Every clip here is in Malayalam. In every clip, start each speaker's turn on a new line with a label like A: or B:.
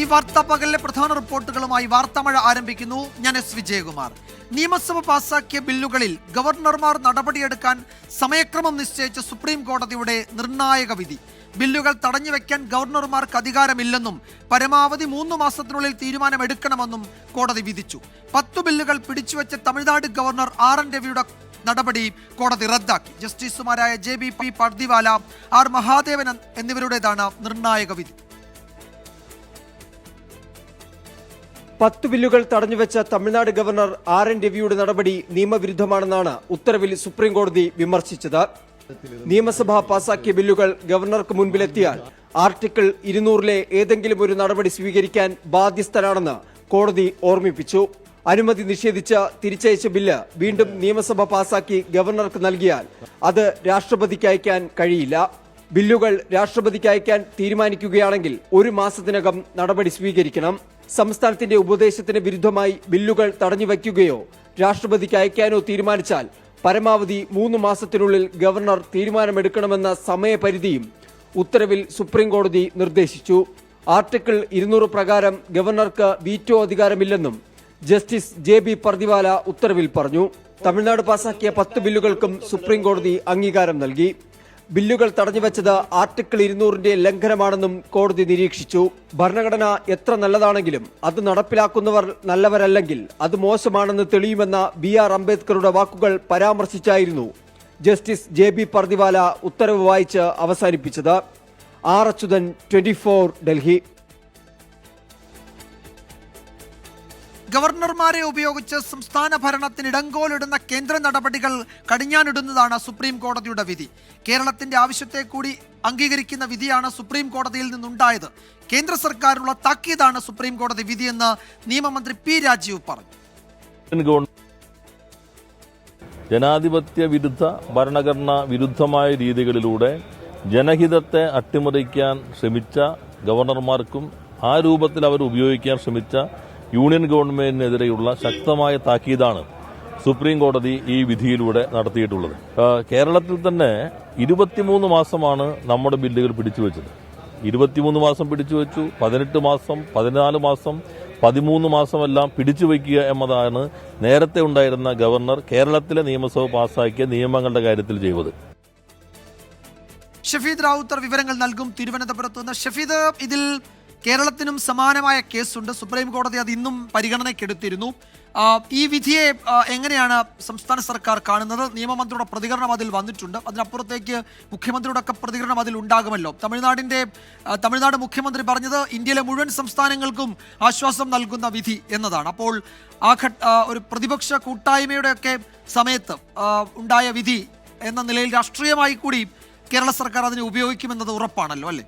A: ഈ വാർത്താ പകലിലെ പ്രധാന റിപ്പോർട്ടുകളുമായി വാർത്താമഴ ആരംഭിക്കുന്നു. ഞാൻ എസ് വിജയകുമാർ. നിയമസഭ പാസാക്കിയ ബില്ലുകളിൽ ഗവർണർമാർ നടപടിയെടുക്കാൻ സമയക്രമം നിശ്ചയിച്ച സുപ്രീം കോടതിയുടെ നിർണായക വിധി. ബില്ലുകൾ തടഞ്ഞുവെക്കാൻ ഗവർണർമാർക്ക് അധികാരമില്ലെന്നും പരമാവധി 3 മാസത്തിനുള്ളിൽ തീരുമാനമെടുക്കണമെന്നും കോടതി വിധിച്ചു. 10 ബില്ലുകൾ പിടിച്ചുവെച്ച തമിഴ്നാട് ഗവർണർ ആർ എൻ രവിയുടെ നടപടി കോടതി റദ്ദാക്കി. ജസ്റ്റിസുമാരായ JBP പർദിവാല, ആർ മഹാദേവൻ എന്നിവരുടേതാണ് നിർണായക വിധി.
B: 10 ബില്ലുകൾ തടഞ്ഞുവെച്ച തമിഴ്നാട് ഗവർണർ ആർ എൻ രവിയുടെ നടപടി നിയമവിരുദ്ധമാണെന്നാണ് ഉത്തരവിൽ സുപ്രീം കോടതി വിമർശിച്ചത്. നിയമസഭ പാസാക്കിയ ബില്ലുകൾ ഗവർണർക്ക് മുൻപിലെത്തിയാൽ ആർട്ടിക്കിൾ 200 ഏതെങ്കിലും ഒരു നടപടി സ്വീകരിക്കാൻ ബാധ്യസ്ഥനാണെന്ന് കോടതി ഓർമ്മിപ്പിച്ചു. അനുമതി നിഷേധിച്ച തിരിച്ചയച്ച ബില്ല് വീണ്ടും നിയമസഭ പാസാക്കി ഗവർണർക്ക് നൽകിയാൽ അത് രാഷ്ട്രപതിക്ക് അയക്കാൻ കഴിയില്ല. ബില്ലുകൾ രാഷ്ട്രപതിക്ക് അയക്കാൻ തീരുമാനിക്കുകയാണെങ്കിൽ 1 മാസത്തിനകം നടപടി സ്വീകരിക്കണം. സംസ്ഥാനത്തിന്റെ ഉപദേശത്തിന് വിരുദ്ധമായി ബില്ലുകൾ തടഞ്ഞുവയ്ക്കുകയോ രാഷ്ട്രപതിക്ക് അയക്കാനോ തീരുമാനിച്ചാൽ പരമാവധി 3 മാസത്തിനുള്ളിൽ ഗവർണർ തീരുമാനമെടുക്കണമെന്ന സമയപരിധിയും ഉത്തരവിൽ സുപ്രീം കോടതി നിർദ്ദേശിച്ചു. ആർട്ടിക്കിൾ 200 പ്രകാരം ഗവർണർക്ക് വീറ്റോ അധികാരമില്ലെന്നും ജസ്റ്റിസ് JB പർദിവാല ഉത്തരവിൽ പറഞ്ഞു. തമിഴ്നാട് പാസാക്കിയ 10 ബില്ലുകൾക്കും സുപ്രീം കോടതി അംഗീകാരം നൽകി. ബില്ലുകൾ തടഞ്ഞുവെച്ചത് ആർട്ടിക്കിൾ 200 ലംഘനമാണെന്നും കോടതി നിരീക്ഷിച്ചു. ഭരണഘടന എത്ര നല്ലതാണെങ്കിലും അത് നടപ്പിലാക്കുന്നവർ നല്ലവരല്ലെങ്കിൽ അത് മോശമാണെന്ന് തെളിയുമെന്ന BR അംബേദ്കറുടെ വാക്കുകൾ പരാമർശിച്ചായിരുന്നു ജസ്റ്റിസ് JB പർദിവാല ഉത്തരവ് വായിച്ച് അവസാനിപ്പിച്ചത്. R അച്യുതൻ, 24 ഡൽഹി.
A: ഗവർണർമാരെ ഉപയോഗിച്ച് സംസ്ഥാന ഭരണത്തിന് ഇടങ്കോലിടുന്ന കേന്ദ്ര നടപടികൾ കടിഞ്ഞാനിടുന്നതാണ് സുപ്രീം കോടതിയുടെ വിധി. കേരളത്തിന്റെ ആവശ്യത്തെ കൂടി അംഗീകരിക്കുന്ന വിധിയാണ് സുപ്രീം കോടതിയിൽ നിന്നുണ്ടായത്. കേന്ദ്ര സർക്കാരിനുള്ള താക്കീതാണ് സുപ്രീം കോടതി വിധിയെന്ന് നിയമമന്ത്രി P രാജീവ് പറഞ്ഞു.
C: ജനാധിപത്യ വിരുദ്ധ, ഭരണഘടനാ വിരുദ്ധമായ രീതികളിലൂടെ ജനഹിതത്തെ അട്ടിമറിക്കാൻ ശ്രമിച്ച ഗവർണർമാർക്കും ആ രൂപത്തിൽ അവർ ഉപയോഗിക്കാൻ ശ്രമിച്ച യൂണിയൻ ഗവൺമെന്റിനെതിരെയുള്ള ശക്തമായ താക്കീതാണ് സുപ്രീം കോടതി ഈ വിധിയിലൂടെ നടത്തിയിട്ടുള്ളത്. കേരളത്തിൽ തന്നെ 23 മാസമാണ് നമ്മുടെ ബില്ലുകൾ പിടിച്ചുവെച്ചത്. 23 മാസം പിടിച്ചുവെച്ചു, 18 മാസം, 14 മാസം, 13 മാസമെല്ലാം പിടിച്ചുവെക്കുക എന്നതാണ് നേരത്തെ ഉണ്ടായിരുന്ന ഗവർണർ കേരളത്തിലെ നിയമസഭ പാസാക്കിയ നിയമങ്ങളുടെ കാര്യത്തിൽ ചെയ്തത്.
A: ഷഫീദ് റാവുത്തർ വിവരങ്ങൾ നൽകും തിരുവനന്തപുരത്ത് നിന്ന്. ഷഫീദ്, ഇതിൽ കേരളത്തിനും സമാനമായ കേസുണ്ട്. സുപ്രീം കോടതി അത് ഇന്നും പരിഗണനയ്ക്കെടുത്തിരുന്നു. ഈ വിധിയെ എങ്ങനെയാണ് സംസ്ഥാന സർക്കാർ കാണുന്നത്? നിയമമന്ത്രിയുടെ പ്രതികരണം അതിൽ വന്നിട്ടുണ്ട്. അതിനപ്പുറത്തേക്ക് മുഖ്യമന്ത്രിയുടെ ഒക്കെ പ്രതികരണം അതിൽ ഉണ്ടാകുമല്ലോ. തമിഴ്നാട് മുഖ്യമന്ത്രി പറഞ്ഞത് ഇന്ത്യയിലെ മുഴുവൻ സംസ്ഥാനങ്ങൾക്കും ആശ്വാസം നൽകുന്ന വിധി എന്നതാണ്. അപ്പോൾ ഒരു പ്രതിപക്ഷ കൂട്ടായ്മയുടെ ഒക്കെ സമയത്ത് ഉണ്ടായ വിധി എന്ന നിലയിൽ രാഷ്ട്രീയമായി കൂടി കേരള സർക്കാർ അതിനെ ഉപയോഗിക്കുമെന്നത് ഉറപ്പാണല്ലോ, അല്ലേ?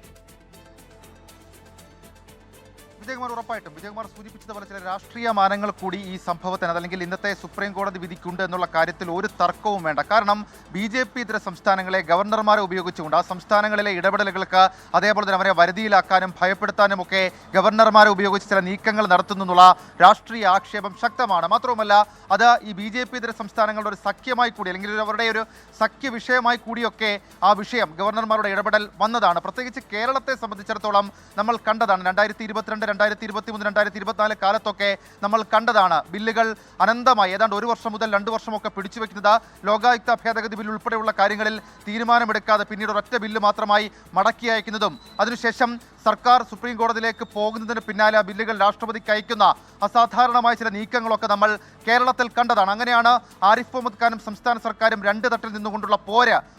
D: വിജയകുമാർ, ഉറപ്പായിട്ടും വിജയകുമാർ സൂചിപ്പിച്ചതുപോലെ ചില രാഷ്ട്രീയ മാനങ്ങൾ കൂടി ഈ സംഭവത്തിന് അല്ലെങ്കിൽ ഇന്നത്തെ സുപ്രീം കോടതി വിധിക്കുണ്ട് എന്നുള്ള കാര്യത്തിൽ ഒരു തർക്കവും വേണ്ട. കാരണം BJP ഇതര സംസ്ഥാനങ്ങളെ ഗവർണർമാരെ ഉപയോഗിച്ചുകൊണ്ട് ആ സംസ്ഥാനങ്ങളിലെ ഇടപെടലുകൾക്ക്, അതേപോലെ തന്നെ അവരെ വരുതിയിലാക്കാനും ഭയപ്പെടുത്താനും ഒക്കെ ഗവർണർമാരെ ഉപയോഗിച്ച് ചില നീക്കങ്ങൾ നടത്തുന്നു എന്നുള്ള രാഷ്ട്രീയ ആക്ഷേപം ശക്തമാണ്. മാത്രവുമല്ല, അത് ഈ BJP ഇതര സംസ്ഥാനങ്ങളുടെ ഒരു സഖ്യമായി കൂടി അല്ലെങ്കിൽ അവരുടെ ഒരു സഖ്യ വിഷയമായി കൂടിയൊക്കെ ആ വിഷയം ഗവർണർമാരുടെ ഇടപെടൽ വന്നതാണ്. പ്രത്യേകിച്ച് കേരളത്തെ സംബന്ധിച്ചിടത്തോളം നമ്മൾ കണ്ടതാണ് 2022, 2023, 2024 കാലത്തൊക്കെ നമ്മൾ കണ്ടതാണ് ബില്ലുകൾ അനന്തമായി ഏതാണ്ട് 1 വർഷം മുതൽ 2 വർഷമൊക്കെ പിടിച്ചുവെക്കുന്നത്. ലോകായുക്ത ഭേദഗതി ബില്ല് ഉൾപ്പെടെയുള്ള കാര്യങ്ങളിൽ തീരുമാനമെടുക്കാതെ പിന്നീട് ഒരൊറ്റ ബില്ല് മാത്രമായി മടക്കി അയക്കുന്നതും അതിനുശേഷം സർക്കാർ സുപ്രീം കോടതിയിലേക്ക് പോകുന്നതിന് പിന്നാലെ ആ ബില്ലുകൾ രാഷ്ട്രപതിക്ക് അയക്കുന്ന അസാധാരണമായ ചില നീക്കങ്ങളൊക്കെ നമ്മൾ കേരളത്തിൽ കണ്ടതാണ്. അങ്ങനെയാണ് ആരിഫ് മുഹമ്മദ് ഖാനും സംസ്ഥാന സർക്കാരും 2 തട്ടിൽ നിന്നുകൊണ്ടുള്ള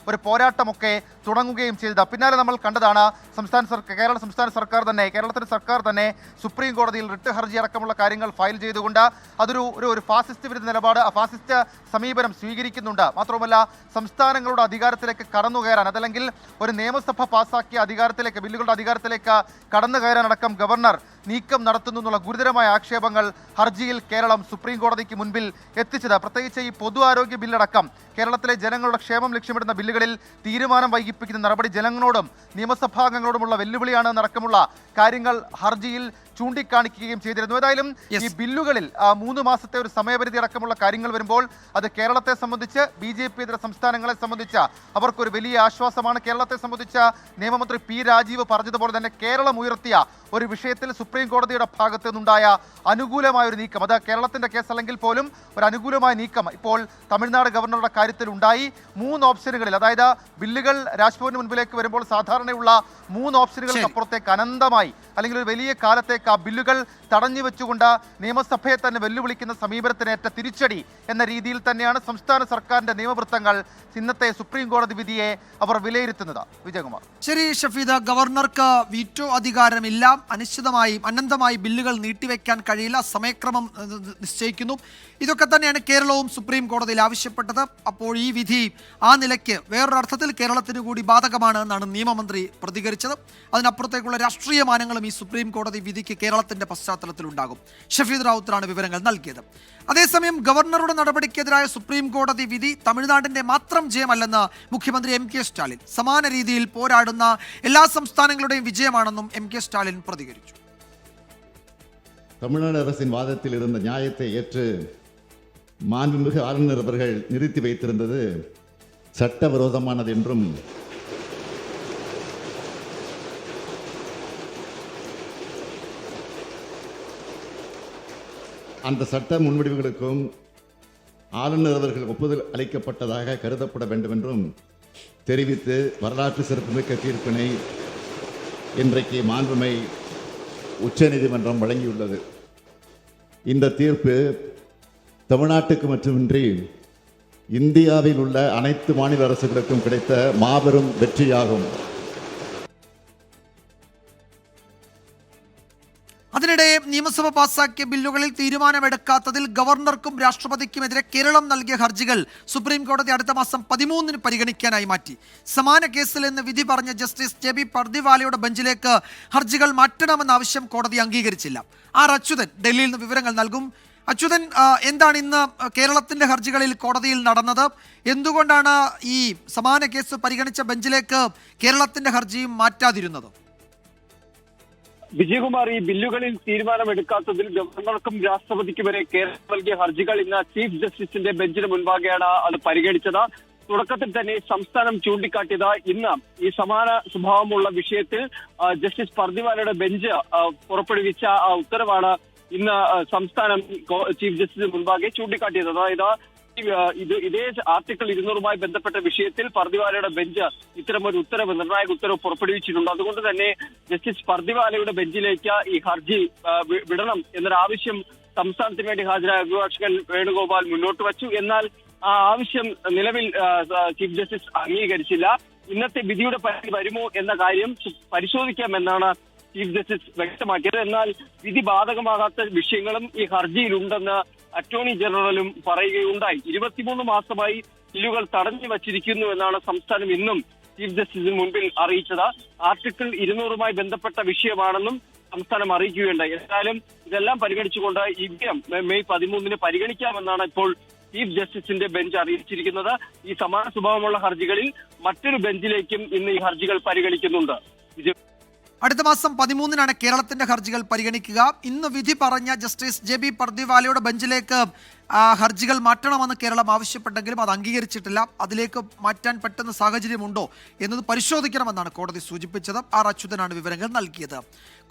D: ഒരു പോരാട്ടമൊക്കെ തുടങ്ങുകയും ചെയ്തത്. പിന്നാലെ നമ്മൾ കണ്ടതാണ് കേരളത്തിലെ സർക്കാർ തന്നെ സുപ്രീം കോടതിയിൽ റിട്ട് ഹർജി അടക്കമുള്ള കാര്യങ്ങൾ ഫയൽ ചെയ്തുകൊണ്ട് അതൊരു ഫാസിസ്റ്റ് വിരുദ്ധ നിലപാട്, ഫാസിസ്റ്റ് സമീപനം സ്വീകരിക്കുന്നുണ്ട്. മാത്രമല്ല, സംസ്ഥാനങ്ങളുടെ അധികാരത്തിലേക്ക് കടന്നു കയറാൻ, അതല്ലെങ്കിൽ ഒരു നിയമസഭ പാസാക്കിയ ബില്ലുകളുടെ അധികാരത്തിലേക്ക് കടന്നു കയറാനടക്കം ഗവർണർ നീക്കം നടത്തുന്നു എന്നുള്ള ഗുരുതരമായ ആക്ഷേപങ്ങൾ ഹർജിയിൽ കേരളം സുപ്രീം കോടതിക്ക് മുൻപിൽ എത്തിച്ചത്. പ്രത്യേകിച്ച് ഈ പൊതു ആരോഗ്യ ബില്ലടക്കം കേരളത്തിലെ ജനങ്ങളുടെ ക്ഷേമം ലക്ഷ്യമിടുന്ന ബില്ലുകളിൽ തീരുമാനം വൈകിപ്പിക്കുന്ന നടപടി ജനങ്ങളോടും നിയമസഭാംഗങ്ങളോടുമുള്ള വെല്ലുവിളിയാണ് എന്നടക്കമുള്ള കാര്യങ്ങൾ ഹർജിയിൽ ചൂണ്ടിക്കാണിക്കുകയും ചെയ്തിരുന്നു. ഏതായാലും ഈ ബില്ലുകളിൽ 3 മാസത്തെ ഒരു സമയപരിധി അടക്കമുള്ള കാര്യങ്ങൾ വരുമ്പോൾ അത് കേരളത്തെ സംബന്ധിച്ച് BJP ഇതര സംസ്ഥാനങ്ങളെ സംബന്ധിച്ച് അവർക്കൊരു വലിയ ആശ്വാസമാണ്. കേരളത്തെ സംബന്ധിച്ച നിയമമന്ത്രി P. രാജീവ് പറഞ്ഞതുപോലെ തന്നെ കേരളം ഉയർത്തിയ ഒരു വിഷയത്തിൽ സുപ്രീം കോടതിയുടെ ഭാഗത്തു നിന്നുണ്ടായ അനുകൂലമായ ഒരു നീക്കം, അത് കേരളത്തിന്റെ കേസല്ലെങ്കിൽ പോലും ഒരു അനുകൂലമായ നീക്കം ഇപ്പോൾ തമിഴ്നാട് ഗവർണറുടെ കാര്യത്തിൽ ഉണ്ടായി. 3 ഓപ്ഷനുകളിൽ, അതായത് ബില്ലുകൾ രാജ്ഭവന് മുൻപിലേക്ക് വരുമ്പോൾ സാധാരണയുള്ള 3 ഓപ്ഷനുകൾക്ക് അപ്പുറത്തേക്ക് അനന്തമായി അല്ലെങ്കിൽ ഒരു വലിയ കാലത്തേക്ക് ആ ബില്ലുകൾ തടഞ്ഞു വെച്ചുകൊണ്ട് നിയമസഭയെ തന്നെ വെല്ലുവിളിക്കുന്ന സമീപനത്തിനേറ്റ തിരിച്ചടി എന്ന രീതിയിൽ തന്നെയാണ് സംസ്ഥാന സർക്കാരിന്റെ നിയമവൃത്തങ്ങൾ ഇന്നത്തെ സുപ്രീം കോടതി വിധിയെ അവർ വിലയിരുത്തുന്നത്. വിജയകുമാർ.
A: ശരി ഷഫീദ്, ഗവർണർക്ക് വീറ്റോ അധികാരമില്ല, അനന്തമായി ബില്ലുകൾ നീട്ടിവെക്കാൻ കഴിയില്ല, സമയക്രമം നിശ്ചയിക്കുന്നു. ഇതൊക്കെ തന്നെയാണ് കേരളവും സുപ്രീം കോടതിയിൽ ആവശ്യപ്പെട്ടത്. അപ്പോൾ ഈ വിധി ആ നിലയ്ക്ക് വേറൊരർത്ഥത്തിൽ കേരളത്തിന് കൂടി ബാധകമാണ് എന്നാണ് നിയമമന്ത്രി പ്രതികരിച്ചത്. അതിനപ്പുറത്തേക്കുള്ള രാഷ്ട്രീയ മാനങ്ങളും ഈ സുപ്രീം കോടതി വിധിക്ക് കേരളത്തിന്റെ പശ്ചാത്തലത്തിൽ ഉണ്ടാകും. ഷഫീദ് റാവുത്തറാണ് വിവരങ്ങൾ നൽകിയത്. അതേസമയം ഗവർണറുടെ നടപടിക്കെതിരായ സുപ്രീം കോടതി വിധി തമിഴ്നാടിന്റെ മാത്രം ജയമല്ലെന്ന് മുഖ്യമന്ത്രി MK സ്റ്റാലിൻ. സമാന രീതിയിൽ പോരാടുന്ന എല്ലാ സംസ്ഥാനങ്ങളുടെയും വിജയമാണെന്നും MK സ്റ്റാലിൻ പ്രതികരിച്ചു.
E: தமிழ்நாடு அரசின் வாதத்தில் இருந்த நியாயத்தை ஏற்று மாண்புமிகு ஆளுநர் அவர்கள் நிறுத்தி வைத்திருந்தது சட்டவிரோதமானது என்றும் அந்த சட்ட முன்வடிவுகளுக்கும் ஆளுநர் அவர்கள் ஒப்புதல் அளிக்கப்பட்டதாக கருதப்பட வேண்டும் என்றும் தெரிவித்து வரலாற்று சிறப்புமிக்க தீர்ப்பினை இன்றைக்கு மாண்புமை உச்சநீதிமன்றம் வழங்கியுள்ளது. இந்த தீர்ப்பு தமிழ்நாட்டுக்கு மட்டுமின்றி இந்தியாவில் உள்ள அனைத்து மாநில அரசுகளுக்கும் கிடைத்த மாபெரும் வெற்றியாகும்.
A: അതിനിടെ നിയമസഭ പാസാക്കിയ ബില്ലുകളിൽ തീരുമാനമെടുക്കാത്തതിൽ ഗവർണർക്കും രാഷ്ട്രപതിക്കുമെതിരെ കേരളം നൽകിയ ഹർജികൾ സുപ്രീം കോടതി അടുത്ത മാസം 13-ന് പരിഗണിക്കാനായി മാറ്റി. സമാന കേസിൽ എന്ന് വിധി പറഞ്ഞ ജസ്റ്റിസ് JB പർദിവാലയുടെ ബെഞ്ചിലേക്ക് ഹർജികൾ മാറ്റണമെന്ന ആവശ്യം കോടതി അംഗീകരിച്ചില്ല. അച്യുതൻ ഡൽഹിയിൽ നിന്ന് വിവരങ്ങൾ നൽകും. അച്യുതൻ, എന്താണ് ഇന്ന് കേരളത്തിന്റെ ഹർജികളിൽ കോടതിയിൽ നടന്നത്? എന്തുകൊണ്ടാണ് ഈ സമാന കേസ് പരിഗണിച്ച ബെഞ്ചിലേക്ക് കേരളത്തിന്റെ ഹർജിയും മാറ്റാതിരുന്നത്?
F: വിജയകുമാർ, ഈ ബില്ലുകളിൽ തീരുമാനമെടുക്കാത്തതിൽ ഗവർണർക്കും രാഷ്ട്രപതിക്കും വരെ കേരളം നൽകിയ ഹർജികൾ ഇന്ന് ചീഫ് ജസ്റ്റിസിന്റെ ബെഞ്ചിന് മുൻപാകെയാണ് അത് പരിഗണിച്ചത്. തുടക്കത്തിൽ തന്നെ സംസ്ഥാനം ചൂണ്ടിക്കാട്ടിയത് ഇന്ന് ഈ സമാന സ്വഭാവമുള്ള വിഷയത്തിൽ ജസ്റ്റിസ് പർദിവാലയുടെ ബെഞ്ച് പുറപ്പെടുവിച്ച ഉത്തരവാണ് ഇന്ന് സംസ്ഥാനം ചീഫ് ജസ്റ്റിസിന് മുൻപാകെ ചൂണ്ടിക്കാട്ടിയത്. അതായത് ഇതേ ആർട്ടിക്കിൾ 200മായി ബന്ധപ്പെട്ട വിഷയത്തിൽ പർദിവാലയുടെ ബെഞ്ച് ഇത്തരമൊരു നിർണായക ഉത്തരവ് പുറപ്പെടുവിച്ചിട്ടുണ്ട്. അതുകൊണ്ട് തന്നെ ജസ്റ്റിസ് പർദിവാലയുടെ ബെഞ്ചിലേക്ക് ഈ ഹർജി വിടണം എന്നൊരാവശ്യം സംസ്ഥാനത്തിന് വേണ്ടി ഹാജരായ അഭിഭാഷകൻ വേണുഗോപാൽ മുന്നോട്ട് വച്ചു. എന്നാൽ ആ ആവശ്യം നിലവിൽ ചീഫ് ജസ്റ്റിസ് അംഗീകരിച്ചില്ല. ഇന്നത്തെ വിധിയുടെ പരിധി വരുമോ എന്ന കാര്യം പരിശോധിക്കാമെന്നാണ് ചീഫ് ജസ്റ്റിസ് വ്യക്തമാക്കിയത്. എന്നാൽ വിധി ബാധകമാകാത്ത വിഷയങ്ങളും ഈ ഹർജിയിലുണ്ടെന്ന് അറ്റോർണി ജനറലും പറയുകയുണ്ടായി. 23 മാസമായി ബില്ലുകൾ തടഞ്ഞു വച്ചിരിക്കുന്നു എന്നാണ് സംസ്ഥാനം ഇന്നും ചീഫ് ജസ്റ്റിസിന് മുൻപിൽ അറിയിച്ചത്. ആർട്ടിക്കിൾ 200മായി ബന്ധപ്പെട്ട വിഷയമാണെന്നും സംസ്ഥാനം അറിയിക്കുകയുണ്ടായി. എന്നാലും ഇതെല്ലാം പരിഗണിച്ചുകൊണ്ട് ഈ മെയ് 13-ന് പരിഗണിക്കാമെന്നാണ് ഇപ്പോൾ ചീഫ് ജസ്റ്റിസിന്റെ ബെഞ്ച് അറിയിച്ചിരിക്കുന്നത്. ഈ സമാന സ്വഭാവമുള്ള ഹർജികളിൽ മറ്റൊരു ബെഞ്ചിലേക്കും ഇന്ന് ഈ ഹർജികൾ പരിഗണിക്കുന്നുണ്ട്.
A: അടുത്ത മാസം 13-നാണ് കേരളത്തിന്റെ ഹർജികൾ പരിഗണിക്കുക. ഇന്ന് വിധി പറഞ്ഞ ജസ്റ്റിസ് JB പർദിവാലയുടെ ബെഞ്ചിലേക്ക് ഹർജികൾ മാറ്റണമെന്ന് കേരളം ആവശ്യപ്പെട്ടെങ്കിലും അത് അംഗീകരിച്ചിട്ടില്ല. അതിലേക്ക് മാറ്റാൻ പറ്റുന്ന സാഹചര്യമുണ്ടോ എന്നത് പരിശോധിക്കണമെന്നാണ് കോടതി സൂചിപ്പിച്ചത്. അച്യുതനാണ് വിവരങ്ങൾ നൽകിയത്.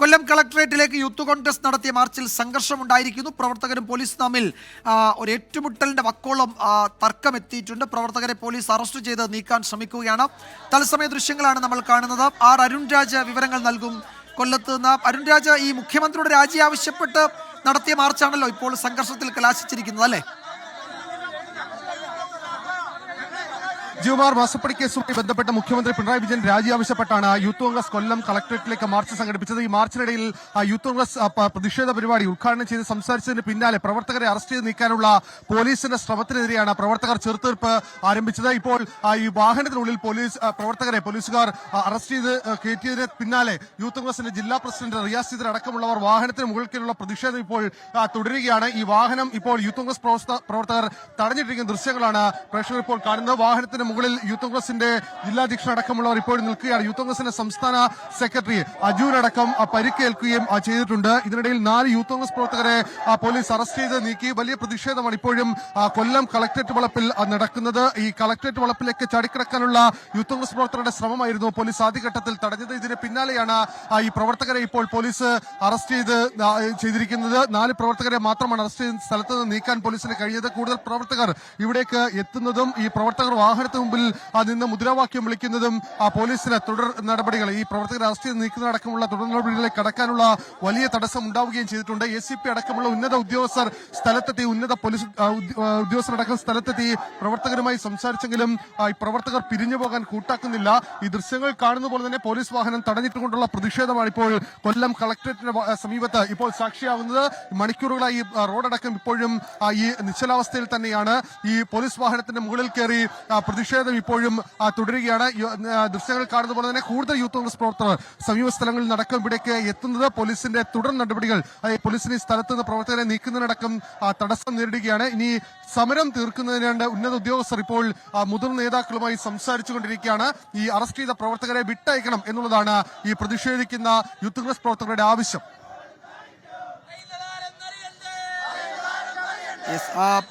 A: കൊല്ലം കളക്ടറേറ്റിലേക്ക് യൂത്ത് കോൺഗ്രസ് നടത്തിയ മാർച്ചിൽ സംഘർഷമുണ്ടായിരിക്കുന്നു. പ്രവർത്തകരും പോലീസും തമ്മിൽ ഒരു ഏറ്റുമുട്ടലിന്റെ വക്കോളം തർക്കമെത്തിയിട്ടുണ്ട്. പ്രവർത്തകരെ പോലീസ് അറസ്റ്റ് ചെയ്ത് നീക്കാൻ ശ്രമിക്കുകയാണ്. തത്സമയ ദൃശ്യങ്ങളാണ് നമ്മൾ കാണുന്നത്. അരുൺരാജ് വിവരങ്ങൾ നൽകും കൊല്ലത്ത് നിന്ന്. അരുൺരാജ്, ഈ മുഖ്യമന്ത്രിയുടെ രാജി ആവശ്യപ്പെട്ട് നടത്തിയ മാർച്ചാണല്ലോ ഇപ്പോൾ സംഘർഷത്തിൽ കലാശിച്ചിരിക്കുന്നത്, അല്ലേ?
G: ജിയോമാർ മാസപ്പടി കേസുമായി ബന്ധപ്പെട്ട് മുഖ്യമന്ത്രി പിണറായി വിജയൻ രാജി ആവശ്യപ്പെട്ടാണ് യൂത്ത് കോൺഗ്രസ് കൊല്ലം കളക്ടറേറ്റിലേക്ക് മാർച്ച് സംഘടിപ്പിച്ചത്. ഈ മാർച്ചിനിടയിൽ യൂത്ത് കോൺഗ്രസ് പ്രതിഷേധ പരിപാടി ഉദ്ഘാടനം ചെയ്ത് സംസാരിച്ചതിന് പിന്നാലെ പ്രവർത്തകരെ അറസ്റ്റ് ചെയ്ത് നീക്കാനുള്ള പോലീസിന്റെ ശ്രമത്തിനെതിരെയാണ് പ്രവർത്തകർ ചെറുത്തീർപ്പ് ആരംഭിച്ചത്. ഇപ്പോൾ ഈ വാഹനത്തിനുള്ളിൽ പോലീസുകാർ അറസ്റ്റ് ചെയ്ത് കയറ്റിയതിന് പിന്നാലെ യൂത്ത് കോൺഗ്രസിന്റെ ജില്ലാ പ്രസിഡന്റ് റിയാസ് സീദർ അടക്കമുള്ളവർ വാഹനത്തിന് മുകൾക്കുള്ള പ്രതിഷേധം ഇപ്പോൾ തുടരുകയാണ്. ഈ വാഹനം ഇപ്പോൾ യൂത്ത് കോൺഗ്രസ് പ്രവർത്തകർ തടഞ്ഞിട്ടിരിക്കുന്ന ദൃശ്യങ്ങളാണ് പ്രേക്ഷകർ ഇപ്പോൾ കാണുന്നത്. വാഹനത്തിന് മുകളിൽ യൂത്ത് കോൺഗ്രസിന്റെ ജില്ലാധ്യക്ഷൻ അടക്കമുള്ളവർ ഇപ്പോഴും നിൽക്കുകയാണ്. യൂത്ത് കോൺഗ്രസിന്റെ സംസ്ഥാന സെക്രട്ടറി അജൂരടക്കം പരിക്കേൽക്കുകയും ചെയ്തിട്ടുണ്ട്. ഇതിനിടയിൽ 4 യൂത്ത് കോൺഗ്രസ് പ്രവർത്തകരെ പോലീസ് അറസ്റ്റ് ചെയ്ത് നീക്കി. വലിയ പ്രതിഷേധമാണ് ഇപ്പോഴും കൊല്ലം കളക്ടറേറ്റ് വളപ്പിൽ നടക്കുന്നത്. ഈ കളക്ടറേറ്റ് വളപ്പിലേക്ക് ചാടിക്കിടക്കാനുള്ള യൂത്ത് കോൺഗ്രസ് പ്രവർത്തകരുടെ ശ്രമമായിരുന്നു പോലീസ് ആദ്യഘട്ടത്തിൽ തടഞ്ഞത്. ഇതിന് പിന്നാലെയാണ് ഈ പ്രവർത്തകരെ ഇപ്പോൾ പോലീസ് അറസ്റ്റ് ചെയ്തിരിക്കുന്നത്. 4 പ്രവർത്തകരെ മാത്രമാണ് അറസ്റ്റ് ചെയ്ത സ്ഥലത്ത് നിന്ന് നീക്കാൻ പോലീസിന് കഴിഞ്ഞത്. കൂടുതൽ പ്രവർത്തകർ ഇവിടേക്ക് എത്തുന്നതും ഈ പ്രവർത്തകർ വാഹനത്തിന് മുമ്പിൽ നിന്ന് മുദ്രാവാക്യം വിളിക്കുന്നതും പോലീസിന് തുടർ നടപടികൾ, ഈ പ്രവർത്തകരെ അറസ്റ്റ് ചെയ്ത് നീക്കുന്നതടക്കമുള്ള തുടർ നടപടികളിലേക്ക് കടക്കാനുള്ള വലിയ തടസ്സം ഉണ്ടാവുകയും ചെയ്തിട്ടുണ്ട്. ACP അടക്കമുള്ള ഉന്നത ഉദ്യോഗസ്ഥർ സ്ഥലത്തെത്തി, ഉന്നത പോലീസ് ഉദ്യോഗസ്ഥരടക്കം സ്ഥലത്തെത്തി പ്രവർത്തകരുമായി സംസാരിച്ചെങ്കിലും ഈ പ്രവർത്തകർ പിരിഞ്ഞു പോകാൻ കൂട്ടാക്കുന്നില്ല. ഈ ദൃശ്യങ്ങൾ കാണുന്ന പോലെ തന്നെ പോലീസ് വാഹനം തടഞ്ഞിട്ടുകൊണ്ടുള്ള പ്രതിഷേധമാണ് ഇപ്പോൾ കൊല്ലം കളക്ടറേറ്റിന്റെ സമീപത്ത് ഇപ്പോൾ സാക്ഷിയാകുന്നത്. മണിക്കൂറുകളായി റോഡടക്കം ഇപ്പോഴും ഈ നിശ്ചലാവസ്ഥയിൽ തന്നെയാണ്. ഈ പോലീസ് വാഹനത്തിന്റെ മുകളിൽ കയറി പ്രതിഷേധം ഇപ്പോഴും തുടരുകയാണ്. ദൃശ്യങ്ങൾ കാണുന്ന പോലെ തന്നെ കൂടുതൽ യൂത്ത് കോൺഗ്രസ് പ്രവർത്തകർ സമീപ സ്ഥലങ്ങളിൽ നടക്കം ഇവിടേക്ക് എത്തുന്നത്. പോലീസിന്റെ തുടർ നടപടികൾ, പോലീസിന് ഈ സ്ഥലത്ത് നിന്ന് പ്രവർത്തകരെ നീക്കുന്നതിനടക്കം തടസ്സം നേരിടുകയാണ്. ഇനി സമരം തീർക്കുന്നതിനാണ്ട് ഉന്നത ഉദ്യോഗസ്ഥർ ഇപ്പോൾ മുതിർന്ന നേതാക്കളുമായി സംസാരിച്ചുകൊണ്ടിരിക്കുകയാണ്. ഈ അറസ്റ്റ് ചെയ്ത പ്രവർത്തകരെ വിട്ടയക്കണം എന്നുള്ളതാണ് ഈ പ്രതിഷേധിക്കുന്ന യൂത്ത് കോൺഗ്രസ് പ്രവർത്തകരുടെ ആവശ്യം.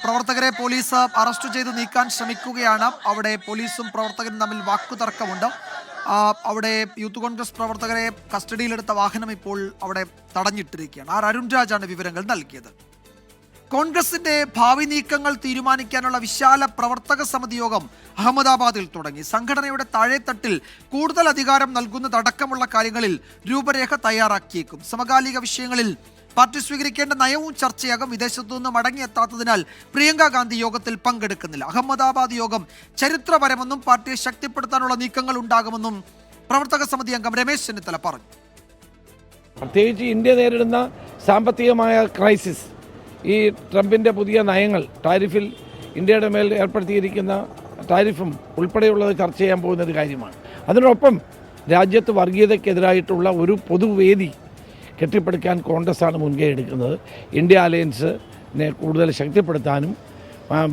A: പ്രവർത്തകരെ പോലീസ് അറസ്റ്റ് ചെയ്ത് നീക്കാൻ ശ്രമിക്കുകയാണ്. അവിടെ പോലീസും പ്രവർത്തകരും തമ്മിൽ വാക്കുതർക്കമുണ്ട്. അവിടെ യൂത്ത് കോൺഗ്രസ് പ്രവർത്തകരെ കസ്റ്റഡിയിലെടുത്ത വാഹനം ഇപ്പോൾ അവിടെ തടഞ്ഞിട്ടിരിക്കുകയാണ്. അരുൺ രാജാണ് വിവരങ്ങൾ നൽകിയത്. കോൺഗ്രസിന്റെ ഭാവി നീക്കങ്ങൾ തീരുമാനിക്കാനുള്ള വിശാല പ്രവർത്തക സമിതി യോഗം അഹമ്മദാബാദിൽ തുടങ്ങി. സംഘടനയുടെ താഴെത്തട്ടിൽ കൂടുതൽ അധികാരം നൽകുന്നതടക്കമുള്ള കാര്യങ്ങളിൽ രൂപരേഖ തയ്യാറാക്കിയേക്കും. സമകാലിക വിഷയങ്ങളിൽ പാർട്ടി സ്വീകരിക്കേണ്ട നയവും ചർച്ചയാകും. വിദേശത്തു നിന്ന് മടങ്ങിയെത്താത്തതിനാൽ പ്രിയങ്ക ഗാന്ധി യോഗത്തിൽ പങ്കെടുക്കുന്നില്ല. അഹമ്മദാബാദ് യോഗം ചരിത്രപരമെന്നും പാർട്ടിയെ ശക്തിപ്പെടുത്താനുള്ള നീക്കങ്ങൾ ഉണ്ടാകുമെന്നും പ്രവർത്തക സമിതി അംഗം രമേശ് ചെന്നിത്തല പറഞ്ഞു.
H: പ്രത്യേകിച്ച് ഇന്ത്യ നേരിടുന്ന സാമ്പത്തികമായ ക്രൈസിസ്, ഈ ട്രംപിൻ്റെ പുതിയ നയങ്ങൾ, ടാരിഫിൽ ഇന്ത്യയുടെ മേൽ ഏർപ്പെടുത്തിയിരിക്കുന്ന ടാരിഫും ഉൾപ്പെടെയുള്ളത് ചർച്ച ചെയ്യാൻ പോകുന്നൊരു കാര്യമാണ്. അതിനൊപ്പം രാജ്യത്ത് വർഗീയതയ്ക്കെതിരായിട്ടുള്ള ഒരു പൊതുവേദി കെട്ടിപ്പടുക്കാൻ കോൺഗ്രസ്സാണ് മുൻകൈ എടുക്കുന്നത്. ഇന്ത്യ അലയൻസിനെ കൂടുതൽ ശക്തിപ്പെടുത്താനും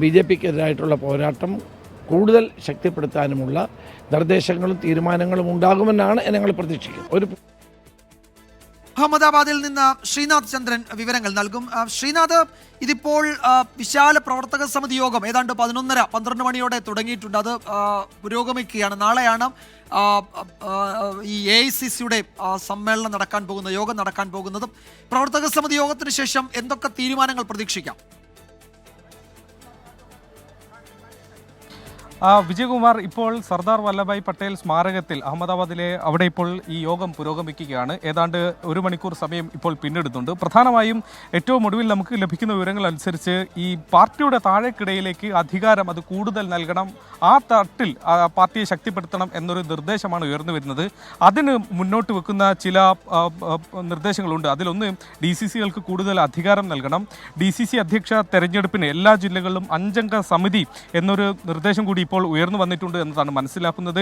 H: BJPക്കെതിരായിട്ടുള്ള പോരാട്ടം കൂടുതൽ ശക്തിപ്പെടുത്താനുമുള്ള നിർദ്ദേശങ്ങളും തീരുമാനങ്ങളും ഉണ്ടാകുമെന്നാണ് ഞങ്ങൾ പ്രതീക്ഷിക്കുന്നത്.
A: അഹമ്മദാബാദിൽ നിന്ന് ശ്രീനാഥ് ചന്ദ്രൻ വിവരങ്ങൾ നൽകും. ശ്രീനാഥ്, ഇതിപ്പോൾ വിശാല പ്രവർത്തക സമിതി യോഗം ഏതാണ്ട് 11:30-12 മണിയോടെ തുടങ്ങിയിട്ടുണ്ട്. അത് പുരോഗമിക്കുകയാണ്. നാളെയാണ് ഈ AICCയുടെ സമ്മേളനം നടക്കാൻ പോകുന്നത്, യോഗം നടക്കാൻ പോകുന്നത്. പ്രവർത്തക സമിതി യോഗത്തിന് ശേഷം എന്തൊക്കെ തീരുമാനങ്ങൾ പ്രതീക്ഷിക്കാം?
I: വിജയകുമാർ, ഇപ്പോൾ സർദാർ വല്ലഭായ് പട്ടേൽ സ്മാരകത്തിൽ അഹമ്മദാബാദിലെ അവിടെ ഇപ്പോൾ ഈ യോഗം പുരോഗമിക്കുകയാണ്. ഏതാണ്ട് 1 മണിക്കൂർ സമയം ഇപ്പോൾ പിന്നിടുന്നുണ്ട്. പ്രധാനമായും ഏറ്റവും ഒടുവിൽ നമുക്ക് ലഭിക്കുന്ന വിവരങ്ങൾ അനുസരിച്ച് ഈ പാർട്ടിയുടെ താഴേക്കിടയിലേക്ക് അധികാരം അത് കൂടുതൽ നൽകണം, ആ തട്ടിൽ പാർട്ടിയെ ശക്തിപ്പെടുത്തണം എന്നൊരു നിർദ്ദേശമാണ് ഉയർന്നു വരുന്നത്. അതിന് മുന്നോട്ട് വെക്കുന്ന ചില നിർദ്ദേശങ്ങളുണ്ട്. അതിലൊന്ന് DCCകൾക്ക് കൂടുതൽ അധികാരം നൽകണം. DCC അധ്യക്ഷ തെരഞ്ഞെടുപ്പിന് എല്ലാ ജില്ലകളിലും 5 അംഗ സമിതി എന്നൊരു നിർദ്ദേശം കൂടി ഇപ്പോൾ ഉയർന്നു വന്നിട്ടുണ്ട് എന്നതാണ് മനസ്സിലാക്കുന്നത്.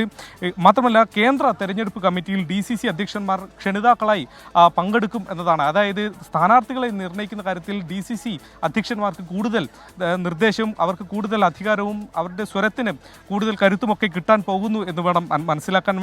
I: മാത്രമല്ല, കേന്ദ്ര തെരഞ്ഞെടുപ്പ് കമ്മിറ്റിയിൽ DCC അധ്യക്ഷന്മാർ ക്ഷണിതാക്കളായി പങ്കെടുക്കും എന്നതാണ്. അതായത് സ്ഥാനാർത്ഥികളെ നിർണ്ണയിക്കുന്ന കാര്യത്തിൽ DCC അധ്യക്ഷന്മാർക്ക് കൂടുതൽ നിർദ്ദേശവും അവർക്ക് കൂടുതൽ അധികാരവും അവരുടെ സ്വരത്തിന് കൂടുതൽ കരുത്തുമൊക്കെ കിട്ടാൻ പോകുന്നു എന്ന് വേണം മനസ്സിലാക്കാൻ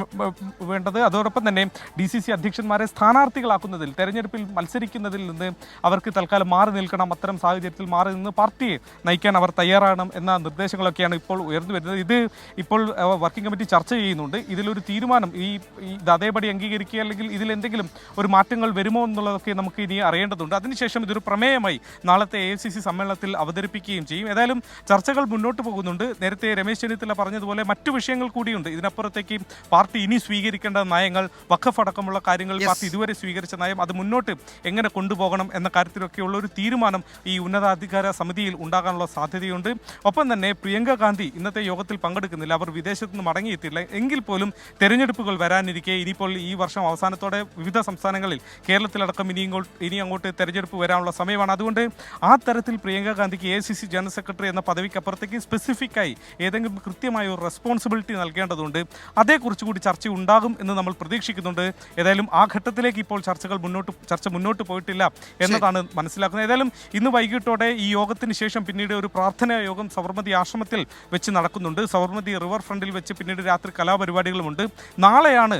I: വേണ്ടത്. അതോടൊപ്പം തന്നെ DCC അധ്യക്ഷന്മാരെ സ്ഥാനാർത്ഥികളാക്കുന്നതിൽ, തെരഞ്ഞെടുപ്പിൽ മത്സരിക്കുന്നതിൽ നിന്ന് അവർക്ക് തൽക്കാലം മാറി നിൽക്കണം. അത്തരം സാഹചര്യത്തിൽ മാറി നിന്ന് പാർട്ടിയെ നയിക്കാൻ അവർ തയ്യാറാകണം എന്ന നിർദ്ദേശങ്ങളൊക്കെയാണ് ഇപ്പോൾ ഉയർന്നു വരുന്നത്. ഇത് ഇപ്പോൾ വർക്കിംഗ് കമ്മിറ്റി ചർച്ച ചെയ്യുന്നുണ്ട്. ഇതിലൊരു തീരുമാനം ഇത് അതേപടി അംഗീകരിക്കുക അല്ലെങ്കിൽ ഇതിലെന്തെങ്കിലും ഒരു മാറ്റങ്ങൾ വരുമോ എന്നുള്ളതൊക്കെ നമുക്ക് ഇനി അറിയേണ്ടതുണ്ട്. അതിനുശേഷം ഇതൊരു പ്രമേയമായി നാളത്തെ AICC സമ്മേളനത്തിൽ അവതരിപ്പിക്കുകയും ചെയ്യും. ഏതായാലും ചർച്ചകൾ മുന്നോട്ട് പോകുന്നുണ്ട്. നേരത്തെ രമേശ് ചെന്നിത്തല പറഞ്ഞതുപോലെ മറ്റു വിഷയങ്ങൾ കൂടിയുണ്ട്. ഇതിനപ്പുറത്തേക്ക് പാർട്ടി ഇനി സ്വീകരിക്കേണ്ട നയങ്ങൾ, വഖഫ് അടക്കമുള്ള കാര്യങ്ങൾ, പാർട്ടി ഇതുവരെ സ്വീകരിച്ച നയം അത് മുന്നോട്ട് എങ്ങനെ കൊണ്ടുപോകണം എന്ന കാര്യത്തിലൊക്കെയുള്ള ഒരു തീരുമാനം ഈ ഉന്നതാധികാര സമിതിയിൽ ഉണ്ടാകാനുള്ള സാധ്യതയുണ്ട്. ഒപ്പം തന്നെ പ്രിയങ്ക ഗാന്ധി ഇന്നത്തെ യോഗത്തിൽ പങ്കെടുക്കുന്നില്ല. അവർ വിദേശത്ത് നിന്ന് മടങ്ങിയെത്തിയില്ല. എങ്കിൽ പോലും തെരഞ്ഞെടുപ്പുകൾ വരാനിരിക്കെ ഇനിയിപ്പോൾ ഈ വർഷം അവസാനത്തോടെ വിവിധ സംസ്ഥാനങ്ങളിൽ, കേരളത്തിലടക്കം ഇനി അങ്ങോട്ട് തെരഞ്ഞെടുപ്പ് വരാനുള്ള സമയമാണ്. അതുകൊണ്ട് ആ തരത്തിൽ പ്രിയങ്ക ഗാന്ധിക്ക് AICC ജനറൽ സെക്രട്ടറി എന്ന പദവിക്കപ്പുറത്തേക്ക് സ്പെസിഫിക്കായി ഏതെങ്കിലും കൃത്യമായ ഒരു റെസ്പോൺസിബിലിറ്റി നൽകേണ്ടതുണ്ട്. അതേക്കുറിച്ച് കൂടി ചർച്ച ഉണ്ടാകും എന്ന് നമ്മൾ പ്രതീക്ഷിക്കുന്നുണ്ട്. ഏതായാലും ആ ഘട്ടത്തിലേക്ക് ഇപ്പോൾ ചർച്ച മുന്നോട്ട് പോയിട്ടില്ല എന്നതാണ് മനസ്സിലാക്കുന്നത്. ഏതായാലും ഇന്ന് വൈകിട്ടോടെ ഈ യോഗത്തിന് ശേഷം പിന്നീട് ഒരു പ്രാർത്ഥനാ യോഗം സബർമതി ആശ്രമത്തിൽ വെച്ച് നടക്കുന്നുണ്ട്. നടക്കുന്നുണ്ട്. സബർമതി റിവർ ഫ്രണ്ടിൽ വെച്ച് പിന്നീട് രാത്രി കലാപരിപാടികളുമുണ്ട്. നാളെയാണ്